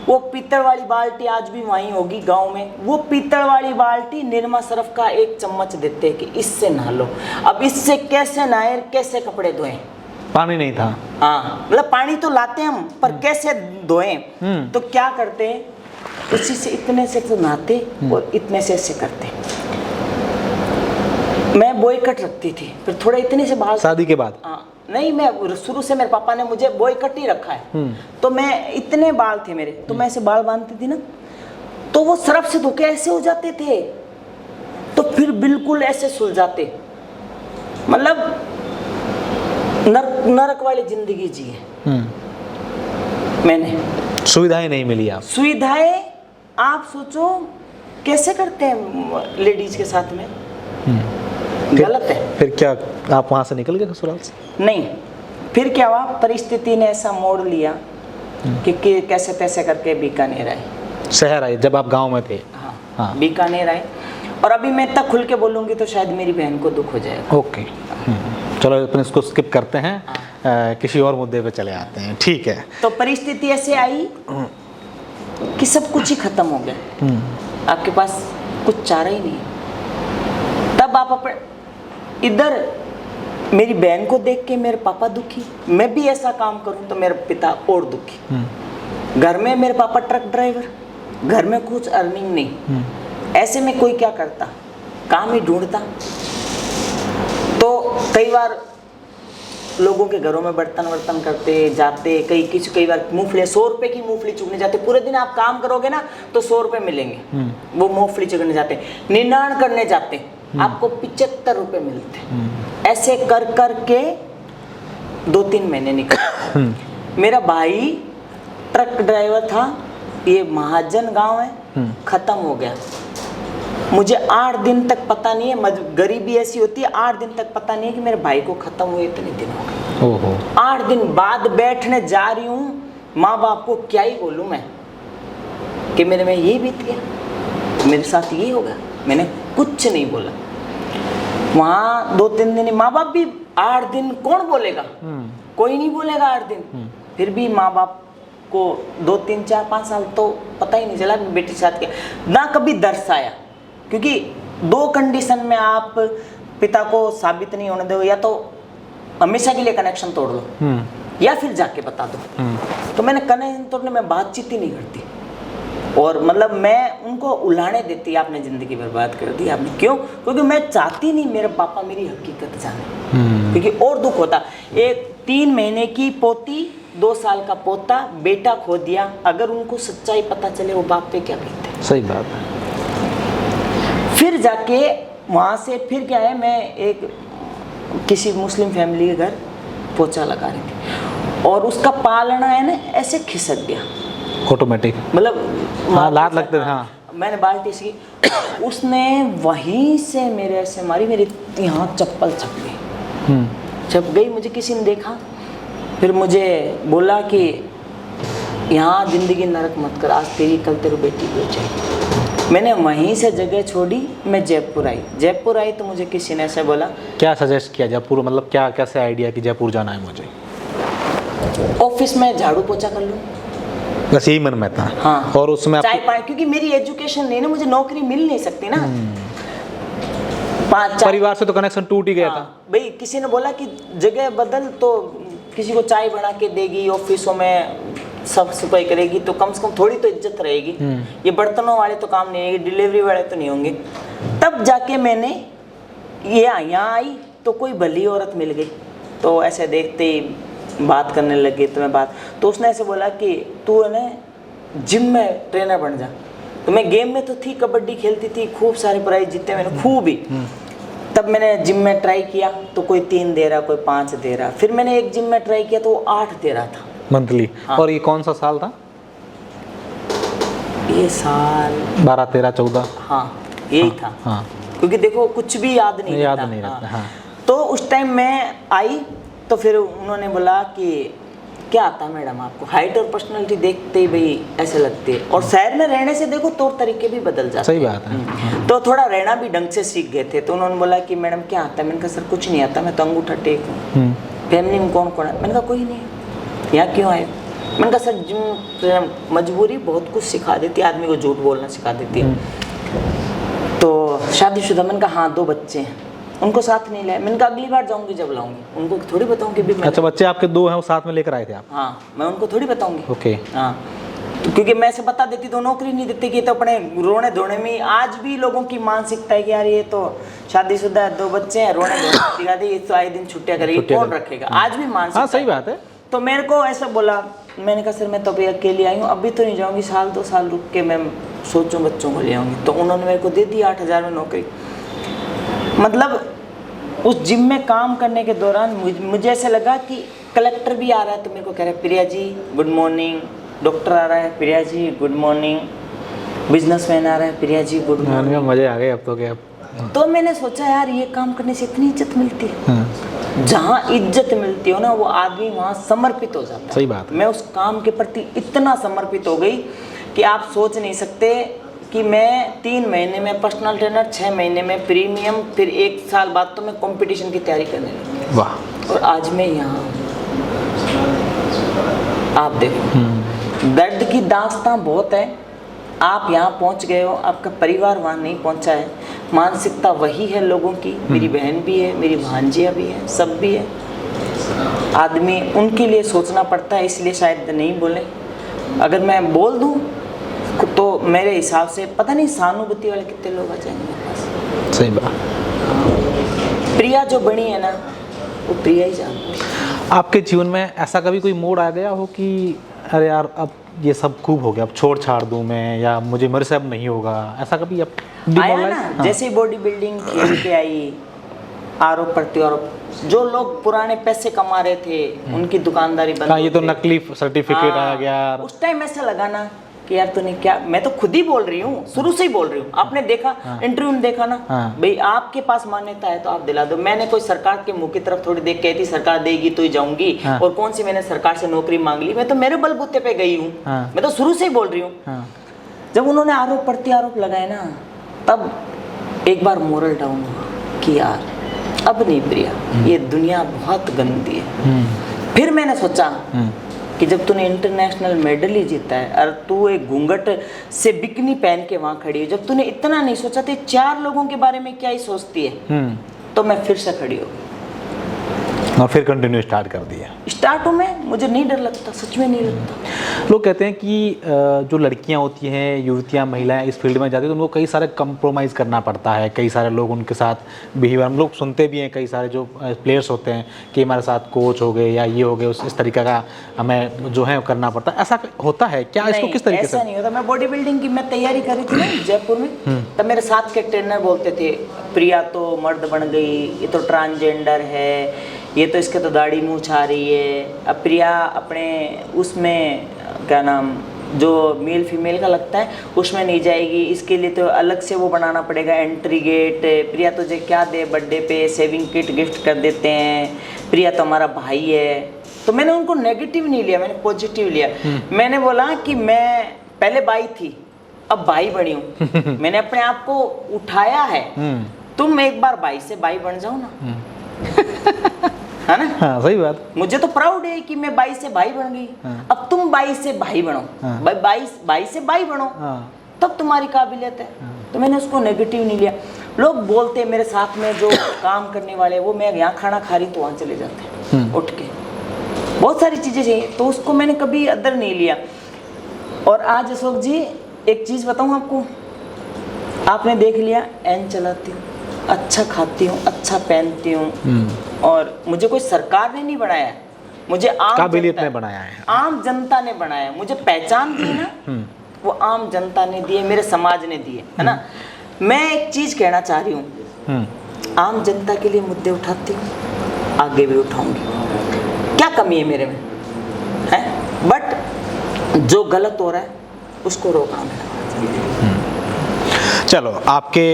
वो पीतल वाली बाल्टी आज भी वहीं होगी गांव में, वो पीतल वाली बाल्टी निरमा सर्फ का 1 चम्मच देते कि इससे नहा लो। अब इससे कैसे नहाए, कैसे कपड़े धोएं? पानी नहीं था। हाँ, मतलब पानी तो लाते हम, पर कैसे धोएं? तो क्या करते, उसी से इतने से तो नहाते और इतने से ऐसे करते। मैं बॉय कट रखती थी, फिर थोड़ा इतने से बाल। शादी के बाद? हाँ, नहीं, मैं शुरू से मेरे पापा ने मुझे बॉय कट ही रखा है। तो मैं इतने बाल थे मेरे, तो मैं ऐसे बाल बांधती थी ना, तो वो सरफ से धोके ऐसे हो जाते थे, तो फिर बिल्कुल ऐसे सुलझाते। मतलब नरक वाली जिंदगी जी है मैंने। सुविधाएं नहीं मिली आप? सुविधाएं आप सोचो कैसे करते हैं लेडीज के साथ में, गलत है। फिर क्या आप वहां से निकल गए ससुराल से? नहीं, फिर क्या हुआ, परिस्थिति ने ऐसा मोड़ लिया कि कैसे तैसे करके बीकानेर आए, शहर आए जब आप गांव में थे? हाँ, बीकानेर आए। और अभी मैं इतना खुल के बोलूंगी तो शायद मेरी बहन को दुख हो जाएगा। ओके, चलो अपन इसको स्किप करते हैं, किसी और मुद्दे पे चले आते हैं। ठीक है। तो परिस्थिति ऐसे आई कि सब कुछ ही खत्म हो गया, आपके पास कुछ चारा ही नहीं। तब आप अपने इधर मेरी बहन को देख के मेरे पापा दुखी, मैं भी ऐसा काम करूं तो मेरे पिता और दुखी। घर में मेरे पापा ट्रक ड्राइवर, घर में कुछ अर्निंग नहीं, ऐसे में कोई क्या करता, काम ही ढूंढता। तो कई बार लोगों के घरों में बर्तन करते जाते, कई बार मूंगफली 100 रुपए की मूंगफली चुगने जाते। पूरे दिन आप काम करोगे ना तो 100 रुपए मिलेंगे, वो मूंगफली चुगने जाते। निनाण करने जाते, आपको 75 रुपए मिलते। ऐसे कर कर के 2-3 महीने निकले। मेरा भाई ट्रक ड्राइवर था, ये महाजन गांव है, खत्म हो गया। मुझे 8 दिन तक पता नहीं है, गरीबी ऐसी होती है, 8 दिन तक पता नहीं है कि मेरे भाई को खत्म हुए इतने दिन हो गए। ओहो। 8 दिन बाद बैठने जा रही हूँ, माँ बाप को क्या ही बोलूँ मैं कि मेरे में ये बीत गया, मेरे साथ ये हो गया। मैंने कुछ नहीं बोला। वहाँ 2-3 दिन माँ बाप भी, 8 दिन कौन बोलेगा, कोई नहीं बोलेगा 8 दिन। फिर भी माँ बाप को 2-3-4-5 साल तो पता ही नहीं चला कि बेटे के साथ क्या, ना कभी दर्शाया। क्योंकि 2 कंडीशन में आप पिता को साबित नहीं होने दो, या तो हमेशा के लिए कनेक्शन तोड़ दो या फिर जाके बता दो। तो मैंने कनेक्शन तोड़ने में बातचीत ही नहीं करती, और मतलब मैं उनको उलाने देती, आपने ज़िंदगी बर्बाद कर दी आपने। क्यों? क्योंकि मैं चाहती नहीं मेरे पापा मेरी हकीकत जाने, क्योंकि और दुख होता। एक 3 महीने की पोती, 2 साल का पोता, बेटा खो दिया। अगर उनको सच्चाई पता चले वो बाप पे क्या बीते। सही बात है। फिर जाके वहाँ से फिर क्या है, मैं एक किसी मुस्लिम फैमिली के घर पोछा लगा रही थी, और उसका पालना है ना ऐसे खिसक गया ऑटोमेटिक, मतलब हाँ, लात लगते थे। हाँ, मैंने बाल्टी से की, उसने वहीं से मेरे ऐसे मारी, मेरे यहाँ चप्पल छप गई। छप गई, मुझे किसी ने देखा, फिर मुझे बोला कि यहाँ ज़िंदगी नरक मत कर, आज तेरी कल तेरी बेटी भी हो जाएगी। मैंने वहीं से जगह छोड़ी, मैं जयपुर आई। जयपुर आई तो मुझे किसी ने ऐसे बोला, क्या सजेस्ट किया जयपुर, मतलब क्या कैसे आइडिया कि जयपुर जाना है मुझे? ऑफिस में झाड़ू पोछा कर लूँ, बस यही मन में था। हाँ, और उसमें चाय पानी, क्योंकि मेरी एजुकेशन नहीं ना, मुझे नौकरी मिल नहीं सकती ना। परिवार से तो कनेक्शन टूट ही गया था भाई। किसी ने बोला कि जगह बदल, तो किसी को चाय बना के देगी, ऑफिसों में सब सफाई करेगी, तो कम से कम थोड़ी तो इज्जत रहेगी। ये बर्तनों वाले तो काम नहीं है, डिलीवरी वाले तो नहीं होंगे। तब जाके मैंने यहाँ आई तो कोई भली औरत मिल गई, तो ऐसे देखते ही बात करने लगे। तो मैं बात, तो उसने ऐसे बोला कि तू है ना जिम में ट्रेनर बन जा। तो मैं गेम में तो थी, कबड्डी खेलती थी, खूब सारे प्राइज जीते मैंने, खूब ही। तब मैंने जिम में ट्राई किया तो कोई 3 दे रहा, कोई 5 दे रहा। फिर मैंने एक जिम में ट्राई किया तो वो 8 दे रहा था मंथली। हाँ। और ये कौन सा साल था? ये साल 12, 13, 14। हाँ यही था। हाँ, क्योंकि देखो कुछ भी याद नहीं रहता। हाँ। तो उस टाइम मैं आई तो फिर उन्होंने बोला कि क्या आता है मैडम आपको, हाइट और पर्सनालिटी देखते ही भाई ऐसे लगती है, और शहर में रहने से देखो तौर तरीके भी बदल जाते हैं। सही बात है। तो थोड़ा रहना भी ढंग से सीख गए थे। तो उन्होंने बोला कि मैडम क्या आता है? मैंने कहा सर कुछ नहीं आता, मैं तो अंगूठा टेक हूँ। फैमिली में कौन कौन है? मैंने कहा कोई नहीं है। यहाँ क्यों आए? मैंने कहा सर जिम मजबूरी बहुत कुछ सिखा देती है, आदमी को झूठ बोलना सिखा देती है। तो शादीशुदा? मैंने कहा हाँ 2 बच्चे हैं, उनको साथ नहीं लाए। मैंने कहा अगली बार जाऊंगी जब लाऊंगी, उनको थोड़ी बताऊंगी भी। अच्छा, बच्चे आपके 2 हैं, वो साथ में लेकर आए थे आप? हाँ, मैं उनको थोड़ी बताऊंगी। ओके। हाँ, तो क्योंकि मैं ऐसे बता देती तो नौकरी नहीं देती, कि तो अपने रोने धोने में। आज भी लोगों की मानसिकता है कि यार ये तो शादीशुदा है, 2 बच्चे हैं, रोने धोने दिखा दी, ये तो आए दिन छुट्टियां करेगी, कौन रखेगा? आज भी मानसिकता। हाँ सही बात है। तो मेरे को ऐसा बोला, मैंने कहा सर मैं तो अभी अकेली आई हूँ, अभी तो नहीं जाऊँगी, 1-2 साल रुक के मैं सोचूं बच्चों को ले आऊँगी। तो उन्होंने मेरे को दे दी 8,000 में नौकरी। मतलब उस जिम में काम करने के दौरान मुझे ऐसा लगा कि कलेक्टर भी आ रहा है तो मेरे को कह रहा है Priya ji good morning, doctor आ रहा है Priya ji good morning, businessman आ रहा है प्रिया जी गुड मॉर्निंग। मजे आ गए अब तो। क्या? तो मैंने सोचा यार ये काम करने से इतनी इज्जत मिलती है। जहाँ इज्जत मिलती हो ना वो आदमी वहाँ समर्पित हो जाता है। सही बात है। मैं उस काम के प्रति इतना समर्पित हो गई कि आप सोच नहीं सकते कि मैं 3 महीने में पर्सनल ट्रेनर, 6 महीने में प्रीमियम, फिर 1 साल बाद तो मैं कंपटीशन की तैयारी करने लगी। वाह। और आज मैं यहाँ, आप देखो दर्द की दास्तां बहुत है। आप यहाँ पहुँच गए हो, आपका परिवार वहाँ नहीं पहुँचा है। मानसिकता वही है लोगों की। मेरी बहन भी है, मेरी भांजियाँ भी हैं, सब भी है। आदमी उनके लिए सोचना पड़ता है, इसलिए शायद नहीं बोले। अगर मैं बोल दूँ तो मेरे हिसाब से पता नहीं सहानुभूति वाले कितने लोग आ जाएंगे मेरे पास। सही बात। प्रिया जो बनी है ना वो प्रिया ही जानती है। आपके जीवन में ऐसा कभी कोई मोड़ आ गया हो कि अरे यार अब ये सब खूब हो गया, अब छोड़ छाड़ दूं मैं, या मुझे मेरे से अब नहीं होगा, ऐसा कभी अब आया ना? हाँ। जैसे बॉडी बिल्डिंग खेल के आई, आरोप प्रत्यारोप, जो लोग पुराने पैसे कमा रहे थे उनकी दुकानदारी बंद। हाँ, ये तो नकली सर्टिफिकेट आ गया। उस टाइम ऐसा लगा ना कि यार तूने क्या, मैं तो खुद ही बोल रही हूँ, शुरू से ही बोल रही हूँ, आपने देखा इंटरव्यू में देखा ना भाई, आपके पास मान्यता है तो आप दिला दो। मैंने कोई सरकार के मुंह की तरफ थोड़ी देख के थी सरकार देगी तो ही जाऊंगी, और कौन सी मैंने सरकार से नौकरी मांग ली, मैं तो मेरे बलबूते पे गई हूँ, मैं तो शुरू से ही बोल रही हूँ। जब उन्होंने आरोप प्रत्यारोप लगाए ना, तब एक बार मोरल डाउन हुआ कि यार अब नहीं प्रिया, ये दुनिया बहुत गंदी है। फिर मैंने सोचा कि जब तूने इंटरनेशनल मेडल ही जीता है और तू एक घूंघट से बिकनी पहन के वहां खड़ी है, जब तूने इतना नहीं सोचा तो 4 लोगों के बारे में क्या ही सोचती है, तो मैं फिर से खड़ी हो गई और फिर कंटिन्यू स्टार्ट कर दिया। स्टार्ट हूँ मैं, मुझे नहीं डर लगता, सच में नहीं लगता। लोग कहते हैं कि जो लड़कियां होती हैं, युवतियां, महिलाएं इस फील्ड में जाती हैं तो उनको कई सारे कंप्रोमाइज़ करना पड़ता है, कई सारे लोग उनके साथ बिहेवियर, हम लोग सुनते भी हैं, कई सारे जो प्लेयर्स होते हैं कि हमारे साथ कोच हो गए या ये हो गए, इस तरीके का हमें जो है करना पड़ता है। ऐसा होता है क्या? इसको किस तरीके से? ऐसा नहीं होता। मैं बॉडी बिल्डिंग की मैं तैयारी करी थी ना जयपुर में, तब मेरे साथ के ट्रेनर बोलते थे प्रिया तो मर्द बन गई, ये तो ट्रांसजेंडर है, ये तो इसके तो दाढ़ी मूंछ आ रही है, अब प्रिया अपने उसमें क्या नाम जो मेल फीमेल का लगता है उसमें नहीं जाएगी, इसके लिए तो अलग से वो बनाना पड़ेगा एंट्री गेट। प्रिया तुझे क्या दे बर्थडे पे, सेविंग किट गिफ्ट कर देते हैं, प्रिया तो हमारा भाई है। तो मैंने उनको नेगेटिव नहीं लिया, मैंने पॉजिटिव लिया। मैंने बोला कि मैं पहले बाई थी अब भाई बनी हूँ, मैंने अपने आप को उठाया है, तुम एक बार भाई से भाई बन जाओ ना है ना? हाँ, सही बात। मुझे तो प्राउड है कि मैं 22 से भाई बन गई। अब तुम 22 से भाई बनो, 22 से भाई बनो, तब तुम्हारी काबिलियत है। तो मैंने उसको नेगेटिव नहीं लिया। लोग बोलते मेरे साथ में जो काम करने वाले, वो मैं यहाँ खाना खा रही तो वहाँ चले जाते हैं उठ के, बहुत सारी चीजें चाहिए, तो उसको मैंने कभी अदर नहीं लिया। और आज अशोक जी एक चीज बताऊँ आपको, आपने देख लिया एन चलाती हूँ, अच्छा खाती हूँ, अच्छा पहनती हूँ, और मुझे कोई सरकार ने नहीं बनाया, मुझे आम काबिलियत ने बनाया है, आम जनता ने बनाया। मुझे पहचान दी ना, वो आम जनता ने दी है, मेरे समाज ने दी है ना। मैं एक चीज कहना चाह रही हूँ, आम जनता के लिए मुद्दे उठाती हूँ, आगे भी उठाऊंगी, क्या कमी है मेरे में है, बट जो गलत हो रहा है उसको रोकना मेरा। चलो आपके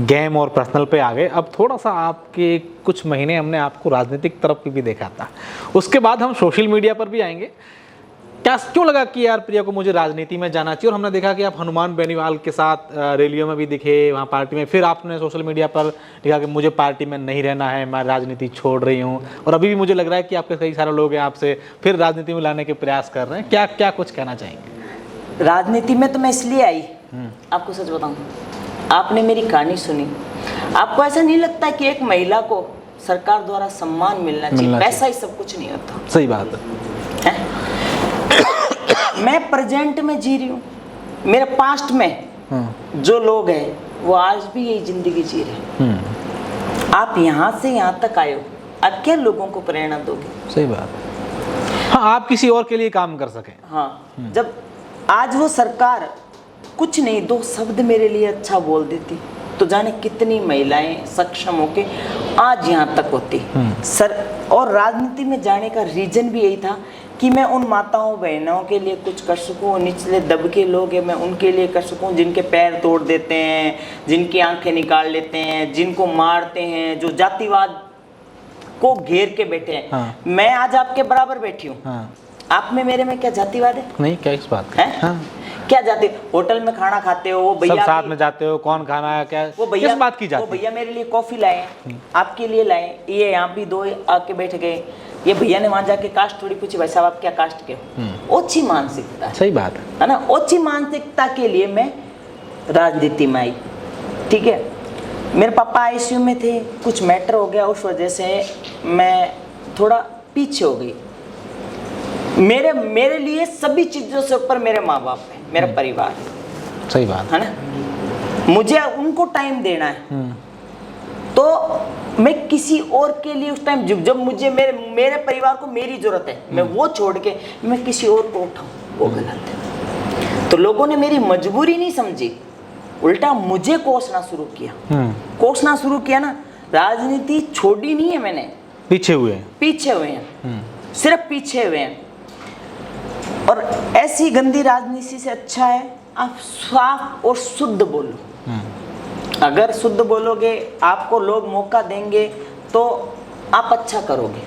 गेम और पर्सनल पे आ गए। अब थोड़ा सा आपके कुछ महीने हमने आपको राजनीतिक तरफ भी देखा था, उसके बाद हम सोशल मीडिया पर भी आएंगे। क्या क्यों लगा कि यार प्रिया को मुझे राजनीति में जाना चाहिए? और हमने देखा कि आप हनुमान बेनीवाल के साथ रैलियों में भी दिखे, वहाँ पार्टी में, फिर आपने सोशल मीडिया पर लिखा कि मुझे पार्टी में नहीं रहना है, मैं राजनीति छोड़ रही हूँ। और अभी भी मुझे लग रहा है कि आपके कई सारे लोग हैं आपसे फिर राजनीति में लाने के प्रयास कर रहे हैं। क्या क्या कुछ कहना चाहेंगे? राजनीति में तो मैं इसलिए आई, आपको सच बताऊं, आपने मेरी कहानी सुनी, आपको ऐसा नहीं लगता कि एक महिला को सरकार द्वारा सम्मान मिलना चाहिए? पैसा ही सब कुछ नहीं होता। सही बात है। मैं प्रेजेंट में जी रही हूँ, मेरे पास्ट में जो लोग हैं वो आज भी यही जिंदगी जी रहे हैं। आप यहाँ से यहाँ तक आए हो, अब क्या लोगों को प्रेरणा दोगे? सही बात है। हाँ, आप किसी और के लिए काम कर सकें। हाँ, जब आज वो सरकार कुछ नहीं, 2 शब्द मेरे लिए अच्छा बोल देती तो जाने कितनी महिलाएं सक्षम होके आज यहाँ तक होती सर। और राजनीति में जाने का रीजन भी यही था कि मैं उन माताओं बहनों के लिए कुछ कर सकूं, निचले दबके लोग हैं मैं उनके लिए कर सकूं, जिनके पैर तोड़ देते हैं, जिनकी आंखें निकाल लेते हैं, जिनको मारते हैं, जो जातिवाद को घेर के बैठे हैं। हाँ। मैं आज आपके बराबर बैठी हूँ। हाँ। आप में मेरे में क्या जातिवाद है? नहीं, क्या इस बात है? हाँ। क्या जाते, होटल में खाना खाते हो, वो भैया सब साथ में जाते हो, कौन खाना है क्या, वो भैया, किस बात की जाती? वो भैया मेरे लिए कॉफी लाए, आपके लिए लाए, ये यहाँ भी 2 आके बैठ गए, ये भैया ने वहां जाके कास्ट थोड़ी पूछी, भाई साहब आप क्या कास्ट के हो? ओछी मानसिकता है। सही बात है ना? ओछी मानसिकता के लिए मैं राजनीति में आई। ठीक है, मेरे पापा आईसीयू में थे, कुछ मैटर हो गया, उस वजह से मैं थोड़ा पीछे हो गई। मेरे लिए सभी चीजों से ऊपर मेरे माँ बाप है, मेरा परिवार। सही बात है ना? मुझे उनको टाइम देना है, तो मैं किसी और के लिए उस टाइम जब मुझे मेरे परिवार को मेरी जरूरत है, मैं वो छोड़ के मैं किसी और को उठाऊं, वो गलत है। तो लोगों ने मेरी मजबूरी नहीं समझी, उल्टा मुझे कोसना शुरू किया ना। राजनीति छोड़ी नहीं है मैंने, पीछे हुए हैं, सिर्फ पीछे हुए हैं। और ऐसी गंदी राजनीति से अच्छा है आप साफ और शुद्ध बोलो। अगर शुद्ध बोलोगे, आपको लोग मौका देंगे तो आप अच्छा करोगे।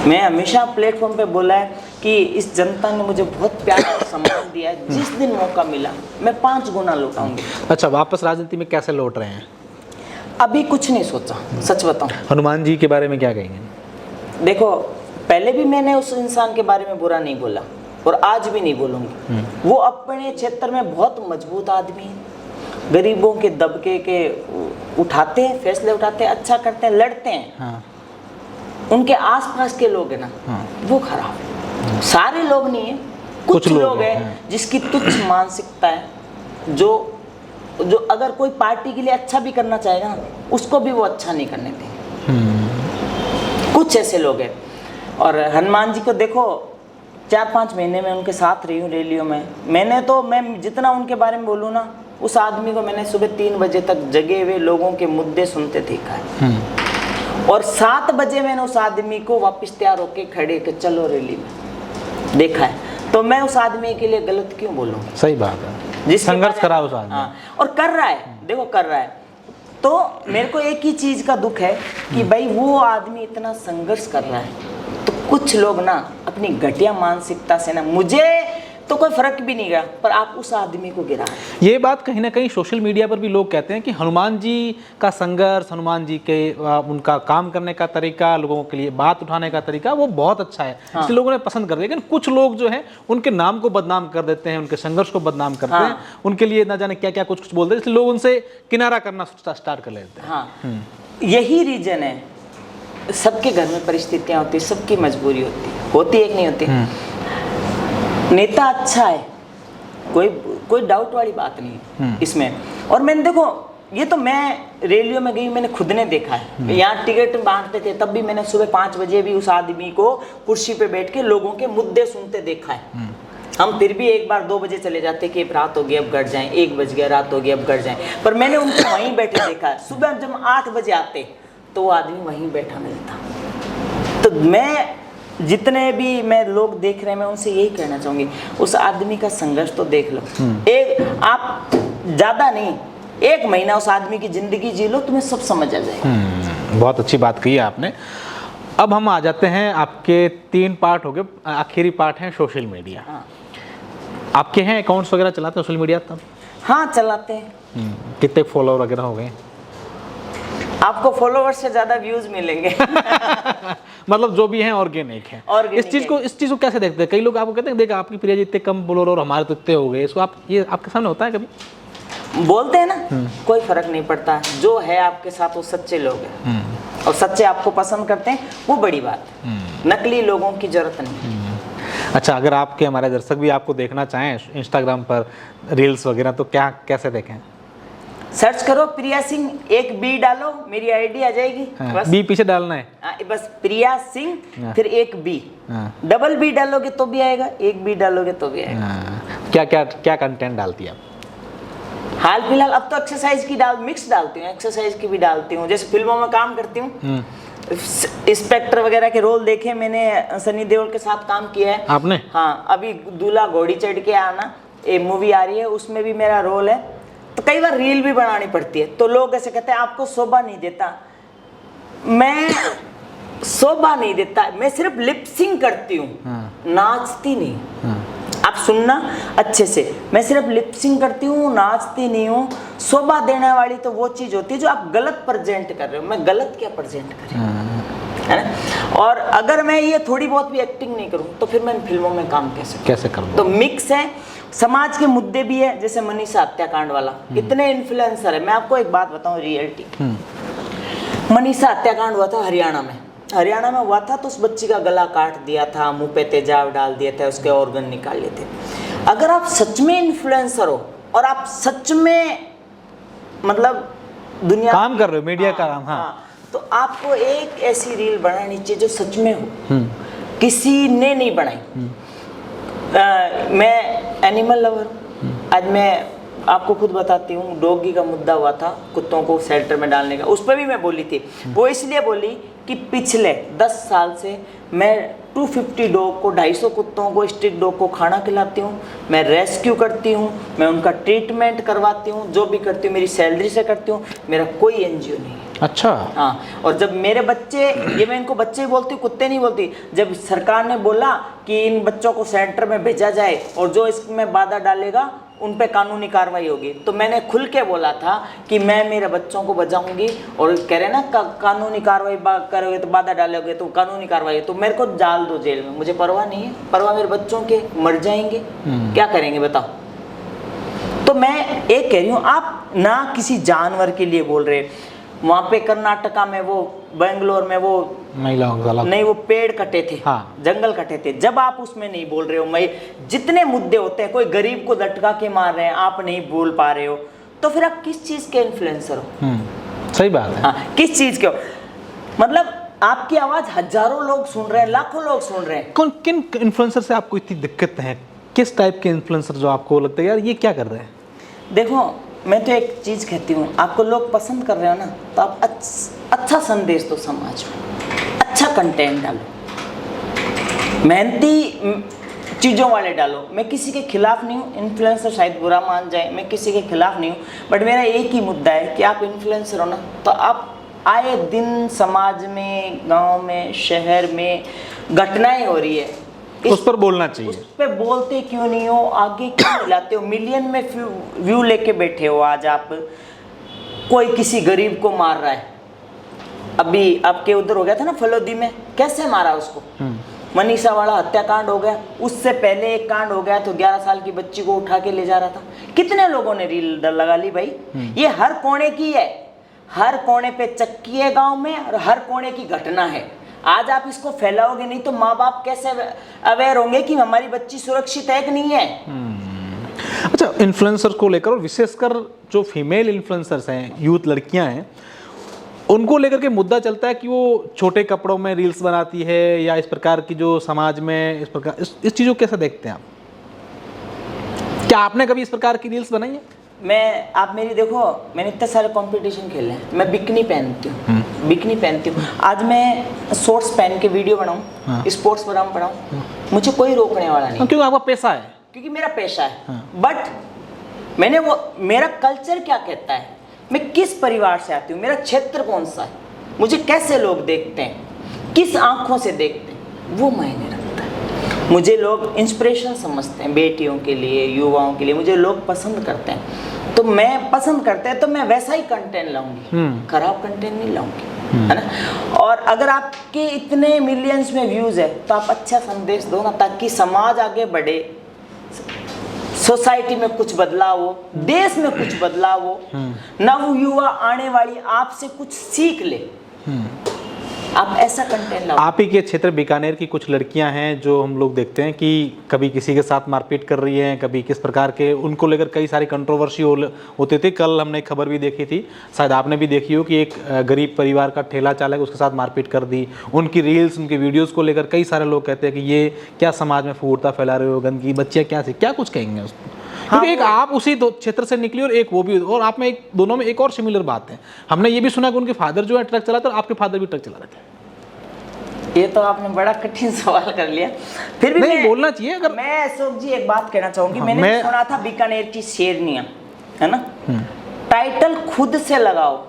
मैं हमेशा प्लेटफॉर्म पे बोला है कि इस जनता ने मुझे बहुत प्यार और सम्मान दिया है, जिस दिन मौका मिला मैं 5 गुना लौटाऊंगी। अच्छा, वापस राजनीति में कैसे लौट रहे हैं? अभी कुछ नहीं सोचा, सच बताऊं। हनुमान जी के बारे में क्या कहेंगे? देखो, पहले भी मैंने उस इंसान के बारे में बुरा नहीं बोला और आज भी नहीं बोलूंगी। वो अपने क्षेत्र में बहुत मजबूत आदमी है, गरीबों के दबके के उठाते हैं, फैसले उठाते हैं, अच्छा करते हैं, लड़ते हैं। हाँ। उनके आसपास के लोग हैं ना, वो खराब है। सारे लोग नहीं है, कुछ लोग हैं जिसकी तुच्छ मानसिकता है, जो अगर कोई पार्टी के लिए अच्छा भी करना चाहेगा ना, उसको भी वो अच्छा नहीं करने देंगे। कुछ ऐसे लोग हैं। और हनुमान जी को देखो, 4-5 महीने में उनके साथ रही हूँ रैलियों में। मैं जितना उनके बारे में बोलूँ ना, उस आदमी को मैंने सुबह 3 बजे तक जगे हुए लोगों के मुद्दे सुनते देखा है। और 7 बजे मैंने उस आदमी को वापस तैयार होके खड़े के चलो रैली में देखा है। तो मैं उस आदमी के लिए गलत क्यों बोलूँ? सही बात है, जिस संघर्ष करा उस आदमी। हाँ, और कर रहा है, देखो कर रहा है। तो मेरे को एक ही चीज का दुख है कि भाई वो आदमी इतना संघर्ष कर रहा है, तो कुछ लोग ना अपनी घटिया मानसिकता से ना, मुझे तो कोई फर्क भी नहीं गया, पर आप उस आदमी को गिरा। ये बात कहीं ना कहीं सोशल मीडिया पर भी लोग कहते हैं कि हनुमान जी का संघर्ष, हनुमान जी के उनका काम करने का तरीका, लोगों के लिए बात उठाने का तरीका वो बहुत अच्छा है। हाँ। इसलिए लोगों ने पसंद कर दिया। लेकिन कुछ लोग जो है उनके नाम को बदनाम कर देते हैं, उनके संघर्ष को बदनाम करते हैं, उनके लिए ना जाने क्या क्या कुछ बोलते हैं, इसलिए लोग उनसे किनारा करना स्टार्ट कर लेते हैं। हाँ, यही रीजन है। सबके घर में परिस्थितियां होती है, सबकी मजबूरी होती है, एक नहीं होती। नेता अच्छा है, कोई डाउट वाली बात नहीं है इसमें। और मैंने देखो, ये तो मैं रैलियों में गई, मैंने खुद ने देखा है। यहाँ टिकट बांटते थे तब भी मैंने सुबह 5 बजे भी उस आदमी को कुर्सी पे बैठ के लोगों के मुद्दे सुनते देखा है। हम फिर भी एक बार 2 बजे चले जाते कि रात हो गई अब घर जाएं, 1 बज गया रात हो गई अब घर जाएं, पर मैंने उनको वहीं बैठे देखा है। सुबह जब 8 बजे आते तो वो आदमी वहीं बैठा मिलता। तो मैं जितने भी मैं लोग देख रहे हैं, मैं उनसे यही कहना चाहूंगी, उस आदमी का संघर्ष तो देख लो। आप ज्यादा नहीं, 1 महीना उस आदमी की जिंदगी जी लो, तुम्हें सब समझ आ जाएगा। बहुत अच्छी बात कही आपने। अब हम आ जाते हैं, आपके 3 पार्ट हो गए, आखिरी पार्ट है सोशल मीडिया। हाँ। आपके हैं अकाउंट्स वगैरह चलाते हैं सोशल मीडिया तब? हाँ, चलाते हैं। कितने फॉलोअर वगैरह हो गए? आपको फॉलोवर्स से ज्यादा व्यूज मिलेंगे। मतलब जो भी है ऑर्गेनिक है। इस चीज को कैसे देखते हैं? कई लोग आपको कहते हैं देखा आपकी प्रिया जी इतने कम फॉलोअर और हमारे तो इतने हो गए। इसको ये आपके सामने होता है कभी? बोलते हैं ना, कोई फर्क नहीं पड़ता, जो है आपके साथ वो सच्चे लोग हैं और सच्चे आपको पसंद करते हैं, वो बड़ी बात है। नकली लोगों की जरूरत नहीं। अच्छा, अगर आपके हमारे दर्शक भी आपको देखना चाहें इंस्टाग्राम पर रील्स वगैरह, तो कैसे देखें? सर्च करो प्रिया सिंह, एक बी डालो, मेरी आईडी आ जाएगी। हाँ, बस बी पीछे डालना है। बस प्रिया सिंह, फिर एक बी। डबल बी डालोगे तो भी आएगा, एक बी डालोगे तो भी आएगा। क्या कंटेंट डालती है आप? हाल फिलहाल अब तो एक्सरसाइज की मिक्स डालती हूँ, एक्सरसाइज की भी डालती हूँ। जैसे फिल्मों में काम करती हूँ, इंस्पेक्टर वगैरह के रोल देखे मैंने, सनी देओल के साथ काम किया है। आपने? हाँ, अभी दूल्हा घोड़ी चढ़ के आना, ये मूवी आ रही है, उसमें भी मेरा रोल है। तो कई बार रील भी बनानी पड़ती है, तो लोग ऐसे कहते हैं आपको शोभा नहीं देता। मैं शोभा नहीं देता, मैं सिर्फ लिपसिंग करती हूँ, नाचती नहीं। आप सुनना अच्छे से, मैं सिर्फ लिपसिंग करती हूँ, नाचती नहीं हूँ। शोभा देने वाली तो वो चीज होती है जो आप गलत प्रेजेंट कर रहे हो। मैं गलत क्या प्रेजेंट कर रही हूँ, है ना? और अगर मैं ये थोड़ी बहुत भी एक्टिंग नहीं करूँ तो फिर मैं फिल्मों में काम कैसे करूँ? तो मिक्स है, समाज के मुद्दे भी है, जैसे मनीषा हत्याकांड वाला, इतने इन्फ्लुएंसर है। मैं आपको एक बात बताऊं, रियलिटी। मनीषा हत्याकांड हुआ था हरियाणा में हुआ था, तो उस बच्ची का गला काट दिया था, मुंह पे तेजाब डाल दिए थे, उसके ऑर्गन निकाल लिए थे। अगर आप सच में इन्फ्लुएंसर हो और आप सच में मतलब दुनिया काम कर रहे हो, मीडिया का काम, हाँ, तो आपको एक ऐसी रील बनानी चाहिए जो सच में हो, किसी ने नहीं बनाई। मैं एनिमल लवर हूँ। आज मैं आपको खुद बताती हूँ, डॉगी का मुद्दा हुआ था, कुत्तों को शेल्टर में डालने का, उस पर भी मैं बोली थी। वो इसलिए बोली कि पिछले 10 साल से मैं 250 डॉग को, 250 कुत्तों को, स्ट्रीट डॉग को खाना खिलाती हूँ, मैं रेस्क्यू करती हूँ, मैं उनका ट्रीटमेंट करवाती हूँ, जो भी करती हूँ मेरी सैलरी से करती हूँ, मेरा कोई एनजीओ नहीं है। अच्छा। हाँ, और जब मेरे बच्चे, ये मैं इनको बच्चे ही बोलती हूँ, कुत्ते नहीं बोलती, जब सरकार ने बोला कि इन बच्चों को सेंटर में भेजा जाए और जो इसमें बाधा डालेगा उन पे कानूनी कार्रवाई होगी, तो मैंने खुल के बोला था कि मैं मेरे बच्चों को बचाऊंगी। और कह रहे ना कानूनी कार्रवाई करोगे तो बाधा डालोगे तो कानूनी कार्रवाई, तो मेरे को डाल दो जेल में, मुझे परवाह नहीं है, परवाह मेरे बच्चों के, मर जाएंगे क्या करेंगे बताओ। तो मैं एक कह रही हूँ, आप ना किसी जानवर के लिए बोल रहे, वहाँ पे कर्नाटका में, वो बेंगलोर में, वो महिलाओं नहीं, वो पेड़ कटे थे, हाँ। जंगल कटे थे, जब आप उसमें नहीं बोल रहे हो, मैं जितने मुद्दे होते हैं, कोई गरीब को लटका के मार रहे हैं, आप नहीं बोल पा रहे हो, तो फिर आप किस चीज के इन्फ्लुएंसर हो? सही बात है। हाँ, किस चीज के हो? मतलब आपकी आवाज हजारों लोग सुन रहे हैं, लाखों लोग सुन रहे हैं। कौन, किन इन्फ्लुएंसर से आपको इतनी दिक्कत है? किस टाइप के इन्फ्लुएंसर जो आपको लगता है यार ये क्या कर रहे हैं? देखो, मैं तो एक चीज कहती हूँ, आपको लोग पसंद कर रहे हो ना, तो आप अच्छा संदेश दो समाज में, अच्छा कंटेंट डालो, मेहनती चीज़ों वाले डालो। मैं किसी के खिलाफ नहीं हूँ, इन्फ्लुएंसर शायद बुरा मान जाए, मैं किसी के खिलाफ नहीं हूँ, बट मेरा एक ही मुद्दा है कि आप इन्फ्लुएंसर हो ना, तो आप आए दिन समाज में, गांव में, शहर में घटनाएं हो रही है, उस पर बोलना चाहिए। उस पे बोलते क्यों नहीं हो, आगे क्यों लाते हो? मिलियन में व्यू लेके बैठे हो आज आप, कोई किसी गरीब को मार रहा है, अभी आपके उधर हो गया था ना फलोदी में, कैसे मारा उसको, मनीषा वाला हत्याकांड हो गया, उससे पहले एक कांड हो गया तो 11 साल की बच्ची को उठा के ले जा रहा था, कितने लोगों ने रील लगा ली भाई। ये हर कोने की है, हर कोने पे चक्की है गांव में, और हर कोने की घटना है। आज आप इसको फैलाओगे नहीं तो माँ बाप कैसे अवेयर होंगे कि हमारी बच्ची सुरक्षित है कि नहीं है? अच्छा, इन्फ्लुएंसर को लेकर और विशेषकर जो फीमेल इन्फ्लुएंसर्स हैं, यूथ लड़कियां हैं, उनको लेकर के मुद्दा चलता है कि वो छोटे कपड़ों में रील्स बनाती है, या इस प्रकार की जो समाज में इस प्रकार इस चीज़ों को कैसे देखते हैं आप? क्या आपने कभी इस प्रकार की रील्स बनाई है? आप मेरी देखो, मैंने इतने सारे कंपटीशन खेले हैं, मैं बिकनी पहनती हूँ, बिकनी पहनती हूँ, आज मैं शॉर्ट्स पहन के वीडियो बनाऊँ, स्पोर्ट्स प्रोग्राम बनाऊँ, मुझे कोई रोकने वाला नहीं, क्योंकि आपका पैसा है, क्योंकि मेरा पेशा है। बट मैंने वो, मेरा कल्चर क्या कहता है, मैं किस परिवार से आती हूँ, मेरा क्षेत्र कौन सा है, मुझे कैसे लोग देखते हैं, किस आंखों से देखते हैं, वो मायने रखता है। मुझे लोग इंस्पिरेशन समझते हैं, बेटियों के लिए, युवाओं के लिए मुझे लोग पसंद करते हैं, तो मैं पसंद करते हैं तो मैं वैसा ही कंटेंट लाऊंगी, खराब कंटेंट नहीं लाऊंगी, है ना। और अगर आपके इतने मिलियंस में व्यूज है तो आप अच्छा संदेश दो ना, ताकि समाज आगे बढ़े, सोसाइटी में कुछ बदलाव हो, देश में कुछ बदलाव हो, नव युवा आने वाली आपसे कुछ सीख ले, आप ऐसा कंटेंट लाओ। आप ही के क्षेत्र बीकानेर की कुछ लड़कियां हैं जो हम लोग देखते हैं कि कभी किसी के साथ मारपीट कर रही हैं, कभी किस प्रकार के, उनको लेकर कई सारी कंट्रोवर्सी होते थे। कल हमने एक खबर भी देखी थी, शायद आपने भी देखी हो, कि एक गरीब परिवार का ठेला चालक उसके साथ मारपीट कर दी। उनकी रील्स, उनकी वीडियोस को लेकर कई सारे लोग कहते हैं कि ये क्या समाज में फूटता फैला रहे हो, गंदगी, बच्चियाँ क्या कुछ कहेंगे उसको? क्योंकि एक आप उसी क्षेत्र से निकली और एक वो भी, और आप में एक, दोनों में एक और सिमिलर बात है। हमने ये भी सुना कि उनके फादर जो है ट्रक चलाते और आपके फादर भी ट्रक चला रहे थे। ये तो आपने बड़ा कठिन सवाल कर लिया, फिर भी नहीं, बोलना चाहिए। अगर मैं अशोक जी एक बात कहना चाहूंगी, हाँ, मैंने सुना था बीकानेर की शेरनियां, है ना, टाइटल खुद से लगाओ,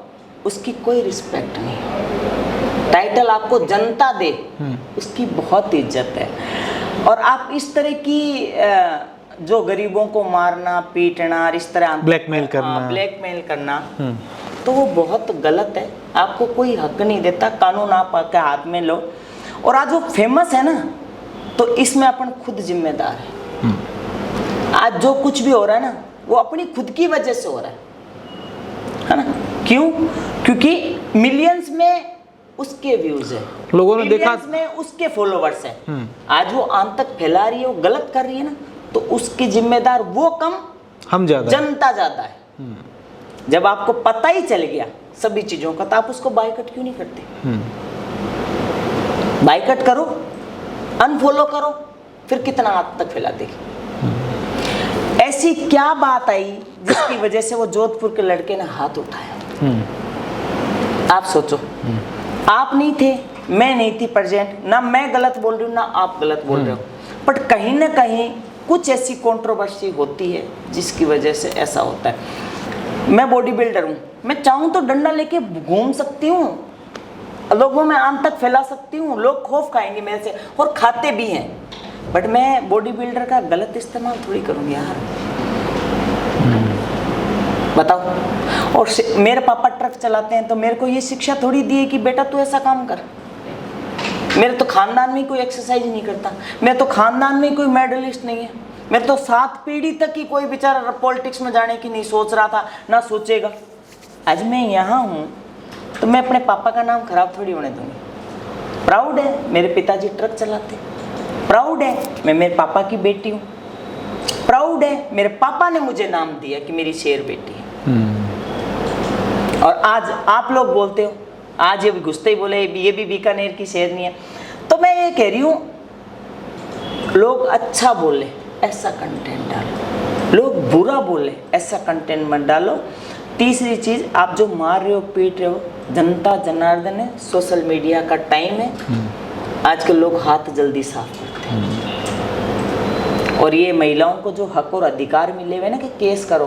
उसकी कोई रिस्पेक्ट नहीं। टाइटल आपको जनता दे, उसकी बहुत इज्जत है। और आप इस तरह की जो गरीबों को मारना, पीटना, इस तरह ब्लैकमेल करना, तो वो बहुत गलत है। आपको कोई हक नहीं देता, कानून आप आपके हाथ में लो। और आज वो फेमस है ना, तो इसमें अपन खुद जिम्मेदार है। आज जो कुछ भी हो रहा है ना, वो अपनी खुद की वजह से हो रहा है ना। क्यों? क्योंकि मिलियंस में उसके व्यूज है, लोगों ने देखा, में उसके फॉलोवर्स हैं। आज वो आंत तक फैला रही है, वो गलत कर रही है ना, तो उसकी जिम्मेदार वो कम, हम ज्यादा, जनता ज्यादा है। जब आपको पता ही चल गया सभी चीजों का, तो आप उसको बायकट क्यों नहीं करते? बायकट करो, अनफॉलो करो, फिर कितना आंत तक फैला देगी। ऐसी क्या बात आई जिसकी वजह से वो जोधपुर के लड़के ने हाथ उठाया? आप सोचो, आप नहीं थे, मैं नहीं थी प्रेजेंट, ना मैं गलत बोल रही हूँ ना आप गलत बोल रहे हो, बट कहीं ना कहीं कुछ ऐसी कंट्रोवर्सी होती है जिसकी वजह से ऐसा होता है। मैं बॉडी बिल्डर हूँ, मैं चाहूँ तो डंडा लेके घूम सकती हूँ, लोगों में आम तक फैला सकती हूँ, लोग खौफ खाएंगे मेरे से और खाते भी हैं, बट मैं बॉडी बिल्डर का गलत इस्तेमाल थोड़ी करूँगी यार, बताओ। और मेरे पापा ट्रक चलाते हैं तो मेरे को ये शिक्षा थोड़ी दी है कि बेटा तू ऐसा काम कर। मेरे तो खानदान में कोई एक्सरसाइज नहीं करता, मेरे तो खानदान में कोई मेडलिस्ट नहीं है, मेरे तो 7 पीढ़ी तक ही कोई बेचारा पॉलिटिक्स में जाने की नहीं सोच रहा था, ना सोचेगा। आज मैं यहाँ हूँ तो मैं अपने पापा का नाम खराब थोड़ी होने दूंगी। प्राउड है मेरे पिताजी ट्रक चलाते, प्राउड है मैं मेरे पापा की बेटी हूँ, प्राउड है मेरे पापा ने मुझे नाम दिया कि मेरी शेर बेटी है। और आज आप लोग बोलते हो, आज ये भी घुसते ही बोले ये भी बीकानेर की शेरनी है, तो मैं ये कह रही हूँ लोग अच्छा बोले ऐसा कंटेंट डालो, लोग बुरा बोले ऐसा कंटेंट मत डालो। तीसरी चीज, आप जो मार रहे हो पीट रहे हो, जनता जनार्दन है, सोशल मीडिया का टाइम है, आजकल लोग हाथ जल्दी साफ करते हैं। और ये महिलाओं को जो हक और अधिकार मिले हुए ना कि केस करो,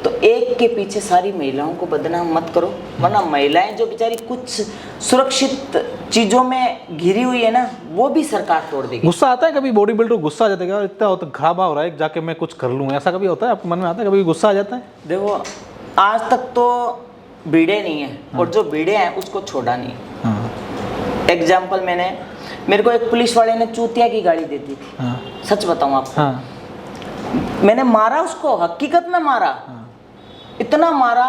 तो एक के पीछे सारी महिलाओं को बदनाम मत करो, वरना महिलाएं जो बेचारी कुछ सुरक्षित चीजों में घिरी हुई है ना, वो भी सरकार तोड़ देगी। गुस्सा आता है कभी बॉडी बिल्डर को? गुस्सा आ जाता है क्या, इतना होता घाबा हो रहा है जाके मैं कुछ कर लूँ, ऐसा कभी होता है आपके मन में आता है? कभी गुस्सा आ जाता है? देखो आज तक तो भिड़े नहीं है, और जो भिड़े हैं उसको छोड़ा नहीं। एग्जाम्पल, मेरे को एक पुलिस वाले ने चूतिया की गाड़ी दी थी, सच बताऊं आपको, मैंने मारा उसको, हकीकत में मारा, इतना मारा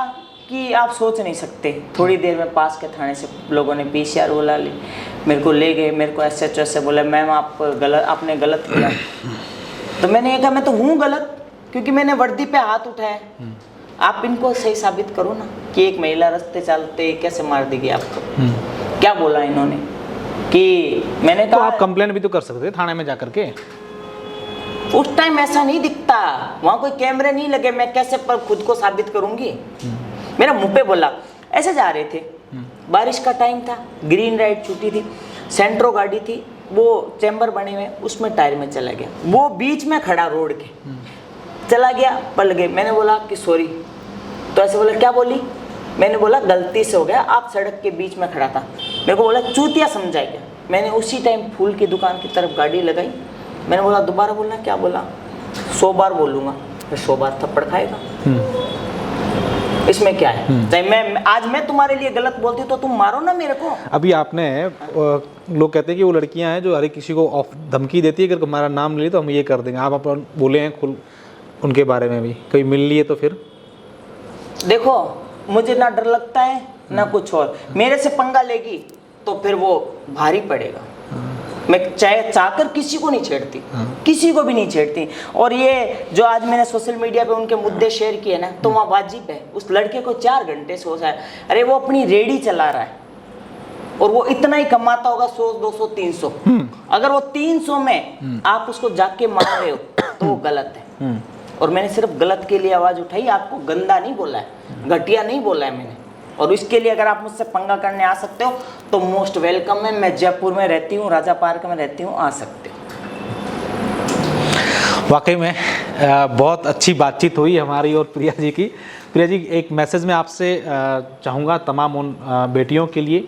कि आप सोच नहीं सकते। थोड़ी देर में पास के थाने से लोगों ने PCR बुला ली, मेरे को ले गए, मेरे को SHO से बोला मैम आपने गलत किया। तो मैंने कहा मैं तो हूँ गलत, क्योंकि मैंने वर्दी पे हाथ उठाया। आप इनको सही साबित करो ना कि एक महिला रास्ते चलते कैसे मार देगी आपको, क्या बोला इन्होंने कि मैंने कहा। तो आप कंप्लेन भी तो कर सकते थाने में जाकर के। उस टाइम ऐसा नहीं दिखता, वहां कोई कैमरे नहीं लगे, मैं कैसे पर खुद को साबित करूंगी। मेरा मुंह पे बोला। ऐसे जा रहे थे, बारिश का टाइम था, ग्रीन लाइट छूटी थी, सेंट्रो गाड़ी थी, वो चैम्बर बने हुए उसमें टायर में चला गया, वो बीच में खड़ा रोड के चला गया, पल गए। मैंने बोला कि सॉरी, तो ऐसे बोला क्या बोली, मैंने बोला गलती से हो गया, आप सड़क के बीच में खड़ा था। मेरे को बोला चूतिया समझा गया। मैंने उसी टाइम फूल की दुकान की तरफ गाड़ी लगाई, मैंने बोला दोबारा बोलना, क्या बोला, 100 बार बोलूँगा, फिर 100 बार थप्पड़ खाएगा, इसमें क्या है। चाहे मैं आज मैं तुम्हारे लिए गलत बोलती हूँ तो तुम मारो ना मेरे को। अभी आपने लोग कहते हैं कि वो लड़कियां हैं जो हर एक किसी को धमकी देती है कि अगर हमारा नाम ले तो हम ये कर देंगे, आप बोले हैं खुल उनके बारे में भी कभी मिल लिए तो फिर? देखो मुझे ना डर लगता है ना कुछ और, मेरे से पंगा लेगी तो फिर वो भारी पड़ेगा। मैं चाहे चाहकर किसी को नहीं छेड़ती, किसी को भी नहीं छेड़ती। और ये जो आज मैंने सोशल मीडिया पे उनके मुद्दे शेयर किए ना, तो वहाँ वाजिब है। उस लड़के को 4 घंटे से हो रहा है, अरे वो अपनी रेडी चला रहा है और वो इतना ही कमाता होगा 100, 200, 300। अगर वो 300 में आप उसको जाके मार रहे हो तो वो गलत है। और मैंने सिर्फ गलत के लिए आवाज उठाई, आपको गंदा नहीं बोला है, घटिया नहीं बोला है मैंने। और इसके लिए अगर आप मुझसे पंगा करने आ सकते हो तो मोस्ट वेलकम है। मैं जयपुर में रहती हूँ, राजा पार्क में रहती हूँ, आ सकते हो। वाकई में बहुत अच्छी बातचीत हुई हमारी और प्रिया जी की। प्रिया जी, एक मैसेज मैं आपसे चाहूँगा तमाम उन बेटियों के लिए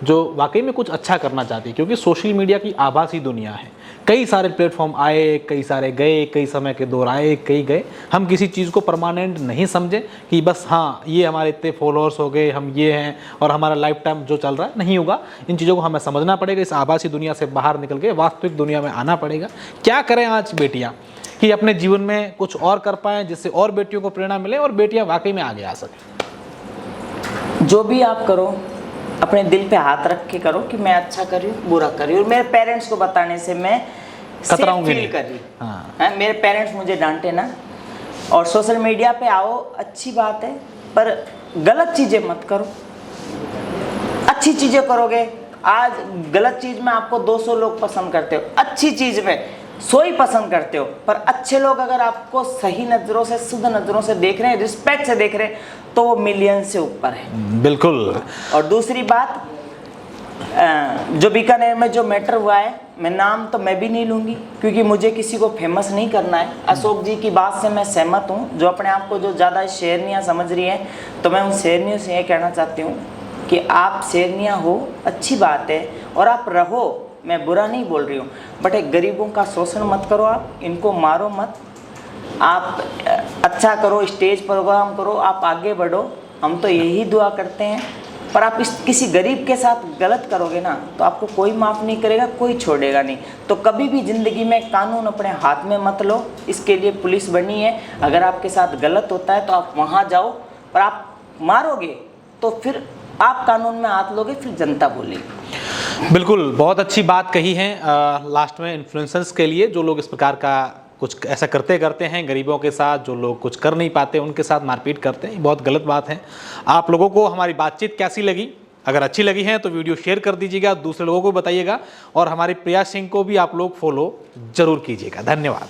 जो वाकई में कुछ अच्छा करना चाहती है, क्योंकि सोशल मीडिया की आभासी दुनिया है। कई सारे प्लेटफॉर्म आए, कई सारे गए, कई समय के दौर आए, कई गए। हम किसी चीज़ को परमानेंट नहीं समझें कि बस हाँ ये हमारे इतने फॉलोअर्स हो गए, हम ये हैं और हमारा लाइफ टाइम जो चल रहा है नहीं होगा। इन चीज़ों को हमें समझना पड़ेगा, इस आभासी दुनिया से बाहर निकल के वास्तविक दुनिया में आना पड़ेगा। क्या करें आज बेटियाँ कि अपने जीवन में कुछ और कर पाएँ जिससे और बेटियों को प्रेरणा मिले और बेटियाँ वाकई में आगे आ सकें? जो भी आप करो अपने दिल पे हाथ रख के करो कि मैं अच्छा कर रही हूँ, बुरा कर रही हूँ। और मेरे पेरेंट्स को बताने से मैं कतराऊंगी फील कर रही हूँ। मेरे पेरेंट्स मुझे डांटे ना। और सोशल मीडिया पे आओ, अच्छी बात है, पर गलत चीज़ें मत करो, अच्छी चीज़ें करोगे। आज गलत चीज़ में आपको 200 लोग पसंद करते हो, अच्छी चीज़ में 100 ही पसंद करते हो। पर अच्छे लोग अगर आपको सही नज़रों से, शुद्ध नज़रों से देख रहे हैं, रिस्पेक्ट से देख रहे हैं, तो वो मिलियन से ऊपर है। बिल्कुल। और दूसरी बात, जो बीकानेर में जो मैटर हुआ है, मैं नाम तो मैं भी नहीं लूँगी क्योंकि मुझे किसी को फेमस नहीं करना है। अशोक जी की बात से मैं सहमत हूँ, जो अपने आप को जो ज़्यादा शेरनियाँ समझ रही हैं, तो मैं उन शेरनियों से ये कहना चाहती हूँ कि आप शेरनियाँ हो, अच्छी बात है, और आप रहो, मैं बुरा नहीं बोल रही हूँ, बट एक गरीबों का शोषण मत करो, आप इनको मारो मत, आप अच्छा करो, स्टेज प्रोग्राम करो, आप आगे बढ़ो, हम तो यही दुआ करते हैं। पर आप इस किसी गरीब के साथ गलत करोगे ना, तो आपको कोई माफ़ नहीं करेगा, कोई छोड़ेगा नहीं। तो कभी भी ज़िंदगी में कानून अपने हाथ में मत लो, इसके लिए पुलिस बनी है। अगर आपके साथ गलत होता है तो आप वहाँ जाओ, पर आप मारोगे तो फिर आप कानून में हाथ लोगे, फिर जनता बोलेगी। बिल्कुल, बहुत अच्छी बात कही है। लास्ट में इन्फ्लुएंसर्स के लिए, जो लोग इस प्रकार का कुछ ऐसा करते हैं गरीबों के साथ, जो लोग कुछ कर नहीं पाते उनके साथ मारपीट करते हैं, बहुत गलत बात है। आप लोगों को हमारी बातचीत कैसी लगी? अगर अच्छी लगी है तो वीडियो शेयर कर दीजिएगा, दूसरे लोगों को बताइएगा, और हमारी प्रिया सिंह को भी आप लोग फॉलो जरूर कीजिएगा। धन्यवाद।